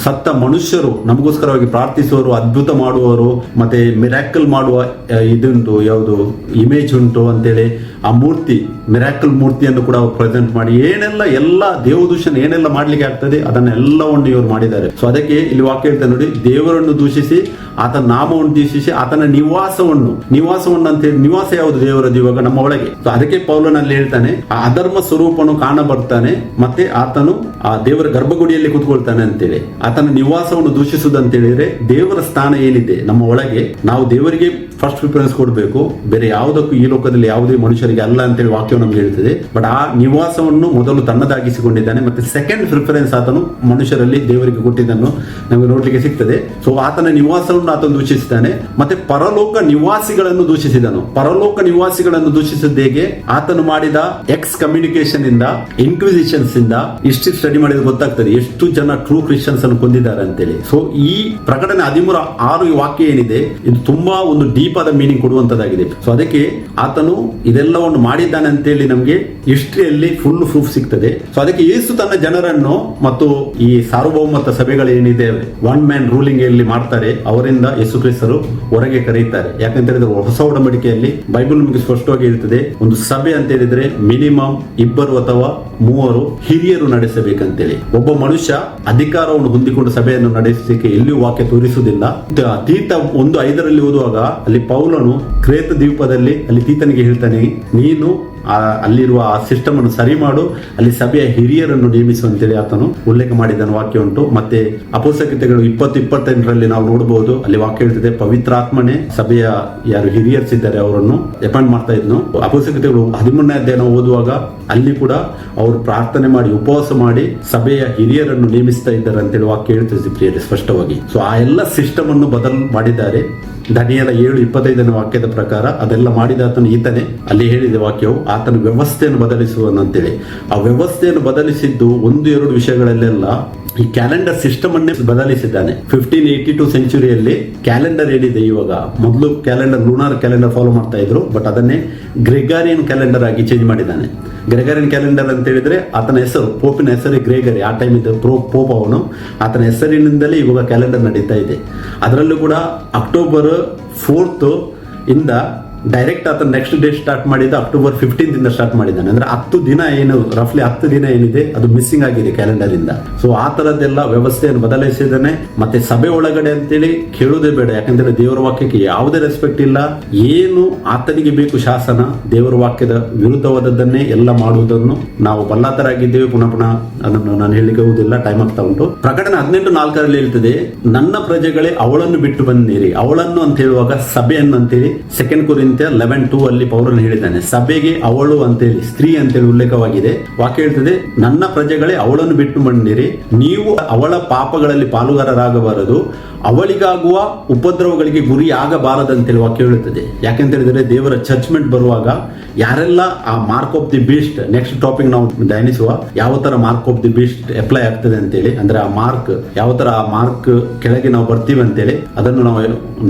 ಸತ್ತ ಮನುಷ್ಯರು ನಮಗೋಸ್ಕರವಾಗಿ ಪ್ರಾರ್ಥಿಸುವವರು, ಅದ್ಭುತ ಮಾಡುವವರು, ಮತ್ತೆ ಮಿರಾಕಲ್ ಮಾಡುವ ಇದುಂಟು, ಯಾವುದು ಇಮೇಜ್ ಉಂಟು ಅಂತೇಳಿ ಆ ಮೂರ್ತಿ, ಮಿರಾಕಲ್ ಮೂರ್ತಿಯನ್ನು ಕೂಡ ಅವರು ಪ್ರೆಸೆಂಟ್ ಮಾಡಿ ಏನೆಲ್ಲ ಎಲ್ಲ ದೇವದೂಷಣೆ ಏನೆಲ್ಲ ಮಾಡ್ಲಿಕ್ಕೆ ಆಗ್ತದೆ ಅದನ್ನೆಲ್ಲವನ್ನು ಇವರು ಮಾಡಿದ್ದಾರೆ. ಸೊ ಅದಕ್ಕೆ ಇಲ್ಲಿ ವಾಕ್ಯ ಹೇಳ್ತಾರೆ ನೋಡಿ, ದೇವರನ್ನು ದೂಷಿಸಿ, ಆತನ ನಾಮವನ್ನು ದೂಷಿಸಿ, ಆತನ ನಿವಾಸವನ್ನು ಅಂತ ಹೇಳಿ, ನಿವಾಸ ಯಾವುದು? ದೇವರದ್ದು ಇವಾಗ ನಮ್ಮ ಒಳಗೆ. ಸೊ ಅದಕ್ಕೆ ಪೌಲನಲ್ಲಿ ಹೇಳ್ತಾನೆ, ಆ ಅಧರ್ಮ ಸ್ವರೂಪನು ಕಾಣ ಬರ್ತಾನೆ, ಮತ್ತೆ ಆತನು ಆ ದೇವರ ಗರ್ಭಗುಡಿಯಲ್ಲಿ ಕೂತ್ಕೊಳ್ತಾನೆ ಅಂತೇಳಿ. ಆತನ ನಿವಾಸವನ್ನು ದೂಷಿಸುವುದು ಅಂತ ಹೇಳಿದ್ರೆ ದೇವರ ಸ್ಥಾನ ಏನಿದೆ ನಮ್ಮ ಒಳಗೆ, ನಾವು ದೇವರಿಗೆ ಫಸ್ಟ್ ಪ್ರಿಫರೆನ್ಸ್ ಕೊಡಬೇಕು, ಬೇರೆ ಯಾವುದಕ್ಕೂ ಈ ಲೋಕದಲ್ಲಿ ಯಾವುದೇ ಮನುಷ್ಯರಿಗೆ ಅಲ್ಲ ಅಂತೇಳಿ ವಾಕ್ಯವು ನಮ್ಗೆ ಹೇಳ್ತದೆ. ಬಟ್ ಆ ನಿವಾಸವನ್ನು ಮೊದಲು ತನ್ನದಾಗಿಸಿಕೊಂಡಿದ್ದಾನೆ. ಮತ್ತೆ ಸೆಕೆಂಡ್ ಪ್ರಿಫರೆನ್ಸ್ ಆತನು ಮನುಷ್ಯರಲ್ಲಿ ದೇವರಿಗೆ ಕೊಟ್ಟಿದ್ದನ್ನು ನಮಗೆ ನೋಡ್ಲಿಕ್ಕೆ ಸಿಗ್ತದೆ. ಸೊ ಆತನ ನಿವಾಸವನ್ನು ಆತನು ದೂಷಿಸಿದ್ದಾನೆ. ಮತ್ತೆ ಪರಲೋಕ ನಿವಾಸಿಗಳನ್ನು ದೂಷಿಸಿದನು. ಪರಲೋಕ ನಿವಾಸಿಗಳನ್ನು ದೂಷಿಸಿದ ಹೇಗೆ? ಆತನು ಮಾಡಿದ ಎಕ್ಸ್ ಕಮ್ಯುನಿಕೇಶನ್ ಇಂದ, ಇನ್ಕ್ವಿಸಿಷನ್ಸ್ ಇಂದ ಇಷ್ಟು ಸ್ಟಡಿ ಮಾಡಿದ್ರೆ ಗೊತ್ತಾಗ್ತದೆ ಎಷ್ಟು ಜನ ಟ್ರೂ ಕ್ರಿಶ್ಚಿಯನ್ಸ್ ಅನ್ನು ಕೊಂದಿದ್ದಾರೆ ಅಂತೇಳಿ. ಸೊ ಈ ಪ್ರಕಟಣೆ 13:6 ವಾಕ್ಯ ಏನಿದೆ ಇದು ತುಂಬಾ ಒಂದು ಡೀಪ್ ಆದ ಮೀನಿಂಗ್ ಕೊಡುವಂತದ್ದಾಗಿದೆ. ಸೊ ಅದಕ್ಕೆ ಆತನು ಇದೆಲ್ಲವನ್ನು ಮಾಡಿದ್ದಾನೆ ಅಂತೇಳಿ ನಮಗೆ ಹಿಸ್ಟ್ರಿಯಲ್ಲಿ ಫುಲ್ ಪ್ರೂಫ್ ಸಿಗ್ತದೆ. ಸೊ ಅದಕ್ಕೆ ಯೇಸು ತನ್ನ ಜನರನ್ನು ಮತ್ತು ಈ ಸಾರ್ವಭೌಮತ ಸಭೆಗಳೇನಿದೆ ಒನ್ ಮ್ಯಾನ್ ರೂಲಿಂಗ್ ಅಲ್ಲಿ ಮಾಡ್ತಾರೆ, ಅವರಿಂದ ಯೇಸು ಕ್ರಿಸ್ತರು ಹೊರಗೆ ಕರೆಯುತ್ತಾರೆ. ಯಾಕಂತ ಹೇಳಿದ್ರೆ ಹೊಸ ಒಡಂಬಡಿಕೆಯಲ್ಲಿ ಬೈಬಲ್ ನಮಗೆ ಸ್ಪಷ್ಟವಾಗಿ ಹೇಳ್ತದೆ, ಒಂದು ಸಭೆ ಅಂತ ಹೇಳಿದ್ರೆ ಮಿನಿಮಮ್ 2 ಅಥವಾ 3 ಹಿರಿಯರು ನಡೆಸಬೇಕಂತೇಳಿ. ಒಬ್ಬ ಮನುಷ್ಯ ಅಧಿಕಾರವನ್ನು ಹೊಂದಿಕೊಂಡು ಸಭೆಯನ್ನು ನಡೆಸಲಿಕ್ಕೆ ಎಲ್ಲಿಯೂ ವಾಕ್ಯ ತೋರಿಸುವುದಿಲ್ಲ. ತೀತ 1:5 ಓದುವಾಗ ಅಲ್ಲಿ ಪೌಲನು ಕ್ರೇತ ದ್ವೀಪದಲ್ಲಿ ಅಲ್ಲಿ ತೀತನಿಗೆ ಹೇಳ್ತಾನೆ, ನೀನು ಅಲ್ಲಿರುವ ಆ ಸಿಸ್ಟಮ್ ಅನ್ನು ಸರಿ ಮಾಡು, ಅಲ್ಲಿ ಸಭೆಯ ಹಿರಿಯರನ್ನು ನೇಮಿಸು ಅಂತೇಳಿ ಆತನು ಉಲ್ಲೇಖ ಮಾಡಿದ್ದಾನೆ ವಾಕ್ಯ ಉಂಟು. ಮತ್ತೆ ಅಪೊಸ್ತಲಗಳು 20:28 ನಾವು ನೋಡಬಹುದು, ಅಲ್ಲಿ ವಾಕ್ಯ ಹೇಳ್ತಿದೆ, ಪವಿತ್ರಾತ್ಮನೇ ಸಭೆಯ ಯಾರು ಹಿರಿಯರ್ಸ್ ಇದ್ದಾರೆ ಅವರನ್ನು ಅಪಾಯಿಂಟ್ ಮಾಡ್ತಾ ಇದ್ನು. ಅಪೊಸ್ತಲಗಳು 13ನೇ ಅಧ್ಯಾಯ ಓದುವಾಗ ಅಲ್ಲಿ ಕೂಡ ಅವರು ಪ್ರಾರ್ಥನೆ ಮಾಡಿ ಉಪವಾಸ ಮಾಡಿ ಸಭೆಯ ಹಿರಿಯರನ್ನು ನೇಮಿಸ್ತಾ ಇದ್ದಾರೆ ಅಂತೇಳಿ ವಾಕ್ಯ ಹೇಳ್ತಿದೆ ಪ್ರಿಯರೇ ಸ್ಪಷ್ಟವಾಗಿ. ಸೊ ಆ ಎಲ್ಲ ಸಿಸ್ಟಮ್ ಅನ್ನು ಬದಲು ಮಾಡಿದ್ದಾರೆ. ದಾನಿಯೇಲ 7:25 ವಾಕ್ಯದ ಪ್ರಕಾರ ಅದೆಲ್ಲ ಮಾಡಿದ ಆತನು ಈತನೇ. ಅಲ್ಲಿ ಹೇಳಿದ ವಾಕ್ಯವು ಆತನ ವ್ಯವಸ್ಥೆಯನ್ನು ಬದಲಿಸುವನಂತೇಳಿ. ಆ ವ್ಯವಸ್ಥೆಯನ್ನು ಬದಲಿಸಿದ್ದು 1-2 ವಿಷಯಗಳಲ್ಲೆಲ್ಲ ಈ ಕ್ಯಾಲೆಂಡರ್ ಸಿಸ್ಟಮ್ ಅನ್ನೇ ಬದಲಿಸಿದ್ದಾನೆ. 1582 ಸೆಂಚುರಿಯಲ್ಲಿ ಕ್ಯಾಲೆಂಡರ್ ಏನಿದೆ, ಇವಾಗ ಮೊದಲು ಕ್ಯಾಲೆಂಡರ್ ಲೂನಾರ್ ಕ್ಯಾಲೆಂಡರ್ ಫಾಲೋ ಮಾಡ್ತಾ ಇದ್ರು, ಬಟ್ ಅದನ್ನೇ ಗ್ರೆಗಾರಿಯನ್ ಕ್ಯಾಲೆಂಡರ್ ಆಗಿ ಚೇಂಜ್ ಮಾಡಿದ್ದಾನೆ. ಗ್ರೆಗಾರಿಯನ್ ಕ್ಯಾಲೆಂಡರ್ ಅಂತ ಹೇಳಿದ್ರೆ ಆತನ ಹೆಸರು, ಪೋಪಿನ ಹೆಸರು ಗ್ರೆಗರಿ. ಆ ಟೈಮ್ ಇದ್ದ ಪೋಪ್ ಅವನು, ಆತನ ಹೆಸರಿನಿಂದಲೇ ಇವಾಗ ಕ್ಯಾಲೆಂಡರ್ ನಡೀತಾ ಇದೆ. ಅದರಲ್ಲೂ ಕೂಡ ಅಕ್ಟೋಬರ್ 4 ಇಂದ ಡೈರೆಕ್ಟ್ ಆತನ ನೆಕ್ಸ್ಟ್ ಡೇ ಸ್ಟಾರ್ಟ್ ಮಾಡಿದ ಅಕ್ಟೋಬರ್ 15 ಇಂದ ಸ್ಟಾರ್ಟ್ ಮಾಡಿದ್ದಾನೆ. ಅಂದ್ರೆ 10 ದಿನ ಏನು, ರಫ್ಲಿ 10 ದಿನ ಏನಿದೆ ಅದು ಮಿಸ್ಸಿಂಗ್ ಆಗಿದೆ ಕ್ಯಾಲೆಂಡರ್ ಇಂದ. ಸೊ ಆ ತರದ್ದೆಲ್ಲ ವ್ಯವಸ್ಥೆಯನ್ನು ಬದಲಿಸಿದ್ದಾನೆ. ಮತ್ತೆ ಸಭೆ ಒಳಗಡೆ ಅಂತೇಳಿ ಕೇಳುವುದೇ ಬೇಡ, ಯಾಕಂದ್ರೆ ದೇವರ ವಾಕ್ಯಕ್ಕೆ ಯಾವುದೇ ರೆಸ್ಪೆಕ್ಟ್ ಇಲ್ಲ. ಏನು ಆತನಿಗೆ ಬೇಕು ಶಾಸನ, ದೇವರ ವಾಕ್ಯದ ವಿರುದ್ಧವಾದದ್ದನ್ನೇ ಎಲ್ಲ ಮಾಡುವುದನ್ನು ನಾವು ಬಲ್ಲಾತರಾಗಿದ್ದೇವೆ. ಪುನಃ ಅದನ್ನು ನಾನು ಹೇಳಿಕ್ಕೆ ಹೋಗುದಿಲ್ಲ, ಟೈಮ್ ಆಗ್ತಾ ಉಂಟು. ಪ್ರಕಟಣೆ 18:4 ಹೇಳ್ತದೆ, ನನ್ನ ಪ್ರಜೆಗಳೇ ಅವಳನ್ನು ಬಿಟ್ಟು ಬಂದಿರಿ. ಅವಳನ್ನು ಅಂತ ಹೇಳುವಾಗ ಸಭೆಯನ್ನು ಅಂತೇಳಿ 2 ಕೊರಿಂಥಿಯರ್ 11:2 ಅಲ್ಲಿ ಪೌಲನು ಹೇಳಿದ್ದಾನೆ. ಸಭೆಗೆ ಅವಳು ಅಂತೇಳಿ, ಸ್ತ್ರೀ ಅಂತೇಳಿ ಉಲ್ಲೇಖವಾಗಿದೆ. ವಾಕ್ಯ ಹೇಳ್ತದೆ, ನನ್ನ ಪ್ರಜೆಗಳೇ ಅವಳನ್ನು ಬಿಟ್ಟು ಬಂದಿರಿ, ನೀವು ಅವಳ ಪಾಪಗಳಲ್ಲಿ ಪಾಲುಗಾರರಾಗಬಾರದು, ಅವಳಿಗಾಗುವ ಉಪದ್ರವಗಳಿಗೆ ಗುರಿ ಆಗಬಾರದಂತೇಳಿ ವಾಕ್ಯ ಹೇಳುತ್ತದೆ. ಯಾಕೆಂತ ಹೇಳಿದ್ರೆ ದೇವರ ಜಡ್ಜ್ಮೆಂಟ್ ಬರುವಾಗ ಯಾರೆಲ್ಲ ಆ mark of the beast, next topic ನಾವು ಧ್ಯಾನಿಸುವ ಯಾವ ತರ mark of the beast apply ಆಗ್ತದೆ ಅಂತೇಳಿ, ಅಂದ್ರೆ ಆ ಮಾರ್ಕ್ ಯಾವ ತರ ಆ ಮಾರ್ಕ್ ಕೆಳಗೆ ನಾವು ಬರ್ತೀವಿ ಅಂತೇಳಿ ಅದನ್ನು ನಾವು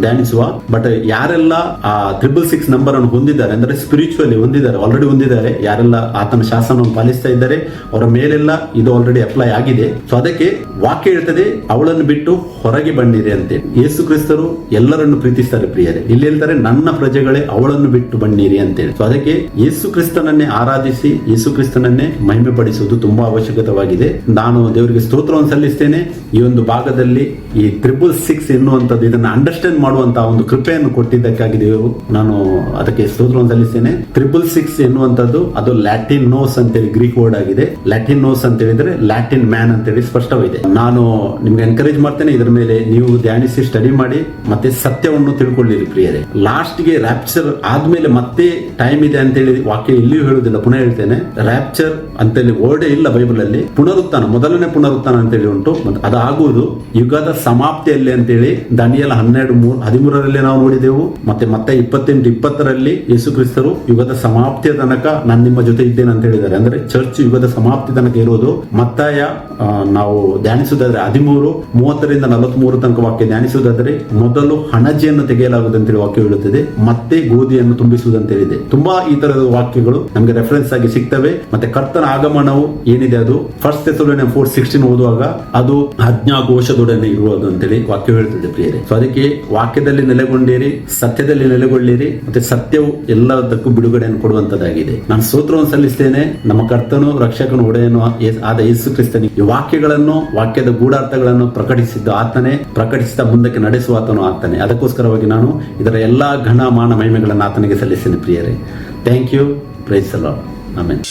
ಧ್ಯಾನಿಸುವ. ಬಟ್ ಯಾರೆಲ್ಲ ಆ 666 ನಂಬರ್ ಅನ್ನು ಹೊಂದಿದ್ದಾರೆ, ಅಂದ್ರೆ ಸ್ಪಿರಿಚುವಲಿ ಹೊಂದಿದ್ದಾರೆ, ಆಲ್ರೆಡಿ ಹೊಂದಿದ್ದಾರೆ, ಯಾರೆಲ್ಲ ಆತನ ಶಾಸನವನ್ನು ಪಾಲಿಸ್ತಾ ಇದ್ದಾರೆ ಅವರ ಮೇಲೆಲ್ಲ ಇದು ಆಲ್ರೆಡಿ ಅಪ್ಲೈ ಆಗಿದೆ. ಸೊ ಅದಕ್ಕೆ ವಾಕ್ಯ ಹೇಳ್ತದೆ, ಅವಳನ್ನು ಬಿಟ್ಟು ಹೊರಗೆ ಬನ್ನಿರಿ ಅಂತ. ಯೇಸು ಕ್ರಿಸ್ತರು ಎಲ್ಲರನ್ನು ಪ್ರೀತಿಸ್ತಾರೆ ಪ್ರಿಯರೇ. ಇಲ್ಲಿ ಹೇಳ್ತಾರೆ, ನನ್ನ ಪ್ರಜೆಗಳೇ ಅವಳನ್ನು ಬಿಟ್ಟು ಬನ್ನಿರಿ ಅಂತೇಳಿ. ಸೊ ಅದಕ್ಕೆ ನಮಗೆ ಯೇಸು ಕ್ರಿಸ್ತನನ್ನೇ ಆರಾಧಿಸಿ ಯೇಸು ಕ್ರಿಸ್ತನನ್ನೇ ಮಹಿಮೆ ಪಡಿಸುವುದು ತುಂಬಾ ಅವಶ್ಯಕವಾಗಿದೆ. ನಾನು ದೇವರಿಗೆ ಸ್ತೋತ್ರವನ್ನು ಸಲ್ಲಿಸ್ತೇನೆ. ಈ ಒಂದು ಭಾಗದಲ್ಲಿ ಈ 666 ಎನ್ನುವಂಥದ್ದು ಇದನ್ನ ಅಂಡರ್ಸ್ಟ್ಯಾಂಡ್ ಮಾಡುವಂತಹ ಒಂದು ಕೃಪೆಯನ್ನು ಕೊಟ್ಟಿದ್ದಕ್ಕಾಗಿ ದೇವರು ನಾನು ಅದಕ್ಕೆ ಸ್ತೋತ್ರವನ್ನು ಸಲ್ಲಿಸ್ತೇನೆ. 666 ಎನ್ನುವಂಥದ್ದು ಅದು ಲ್ಯಾಟಿನ್ ನೋಸ್ ಅಂತೇಳಿ ಗ್ರೀಕ್ ವರ್ಡ್ ಆಗಿದೆ. ಲ್ಯಾಟಿನ್ ನೋಸ್ ಅಂತ ಹೇಳಿದ್ರೆ ಲ್ಯಾಟಿನ್ ಮ್ಯಾನ್ ಅಂತೇಳಿ ಸ್ಪಷ್ಟವಿದೆ. ನಾನು ನಿಮ್ಗೆ ಎನ್ಕರೇಜ್ ಮಾಡ್ತೇನೆ, ಇದರ ಮೇಲೆ ನೀವು ಧ್ಯಾನಿಸಿ ಸ್ಟಡಿ ಮಾಡಿ ಮತ್ತೆ ಸತ್ಯವನ್ನು ತಿಳ್ಕೊಳ್ಳಿರಿ ಪ್ರಿಯರೇ. ಲಾಸ್ಟ್ ಗೆ ರ್ಯಾಪ್ಚರ್ ಆದ್ಮೇಲೆ ಮತ್ತೆ ಟೈಮ್ ಇದೆ ಅಂತೇಳಿ ವಾಕ್ಯ ಇಲ್ಲಿಯೂ ಹೇಳುವುದಿಲ್ಲ. ಪುನಃ ಹೇಳ್ತೇನೆ, ರ್ಯಾಪ್ಚರ್ ಅಂತೇಳಿ ವರ್ಡೇ ಇಲ್ಲ ಬೈಬಲ್ ಅಲ್ಲಿ. ಪುನರುತ್ಥಾನ, ಮೊದಲನೇ ಪುನರುತ್ಥಾನ ಅಂತೇಳಿ ಉಂಟು. ಅದಾಗುವುದು ಯುಗದ ಸಮಾಪ್ತಿಯಲ್ಲಿ ಅಂತೇಳಿ ದಾನಿಯೇಲ 12:13 ನಾವು ನೋಡಿದೆವು. ಮತ್ತೆ 28:20 ಯೇಸು ಕ್ರಿಸ್ತರು ಯುಗದ ಸಮಾಪ್ತಿಯ ತನಕ ನಾನು ನಿಮ್ಮ ಜೊತೆ ಇದ್ದೇನೆ ಅಂತ ಹೇಳಿದ್ದಾರೆ. ಅಂದ್ರೆ ಚರ್ಚ್ ಯುಗದ ಸಮಾಪ್ತಿ ತನಕ ಇರೋದು. ಮತ್ತಾಯ ನಾವು ಧ್ಯಾನಿಸುವುದಾದ್ರೆ 13:30-43 ತನಕ ವಾಕ್ಯ ಧ್ಯಾನಿಸುವುದಾದ್ರೆ ಮೊದಲು ಹಣಜಿಯನ್ನು ತೆಗೆಯಲಾಗುವುದು ಅಂತೇಳಿ ವಾಕ್ಯ ಹೇಳುತ್ತದೆ. ಮತ್ತೆ ಗೋಧಿಯನ್ನು ತುಂಬಿಸುವುದು ಅಂತ ಹೇಳಿದೆ. ತುಂಬಾ ಈ ತರದ ವಾಕ್ಯಗಳು ನಮಗೆ ರೆಫರೆನ್ಸ್ ಆಗಿ ಸಿಗ್ತವೆ. ಮತ್ತೆ ಕರ್ತನ ಆಗಮನವು ಏನಿದೆ ಅದು 1 ಥೆಸಲೋನಿಯನ್ 4:16 ಓದುವಾಗ ಅದು ಆಜ್ಞಾಘೋಷದೊಡನೆ ಇರುವುದು ಅಂತೇಳಿ ವಾಕ್ಯ ಹೇಳ್ತದೆ ಪ್ರಿಯರೇ. ಸೊ ಅದಕ್ಕೆ ವಾಕ್ಯದಲ್ಲಿ ನೆಲೆಗೊಂಡಿರಿ, ಸತ್ಯದಲ್ಲಿ ನೆಲೆಗೊಳ್ಳಿರಿ, ಮತ್ತೆ ಸತ್ಯವು ಎಲ್ಲದಕ್ಕೂ ಬಿಡುಗಡೆಯನ್ನು ಕೊಡುವಂತದ್ದಾಗಿದೆ. ನಾನು ಸ್ತೋತ್ರವನ್ನು ಸಲ್ಲಿಸ್ತೇನೆ ನಮ್ಮ ಕರ್ತನು ರಕ್ಷಕನು ಒಡೆಯನು ಆದ ಯೇಸು ಕ್ರಿಸ್ತನಿಗೆ. ಈ ವಾಕ್ಯಗಳನ್ನು, ವಾಕ್ಯದ ಗೂಢಾರ್ಥಗಳನ್ನು ಪ್ರಕಟಿಸಿದ್ದ ಆತನೇ, ಪ್ರಕಟಿಸಿದ ಮುಂದಕ್ಕೆ ನಡೆಸುವ ಆತನು ಆತನೇ. ಅದಕ್ಕೋಸ್ಕರವಾಗಿ ನಾನು ಇದರ ಎಲ್ಲಾ ಘನ ಮಾನ ಮಹಿಮೆಗಳನ್ನು ಆತನಿಗೆ ಸಲ್ಲಿಸ್ತೇನೆ ಪ್ರಿಯರೇ. Thank you. Praise the lord. Amen.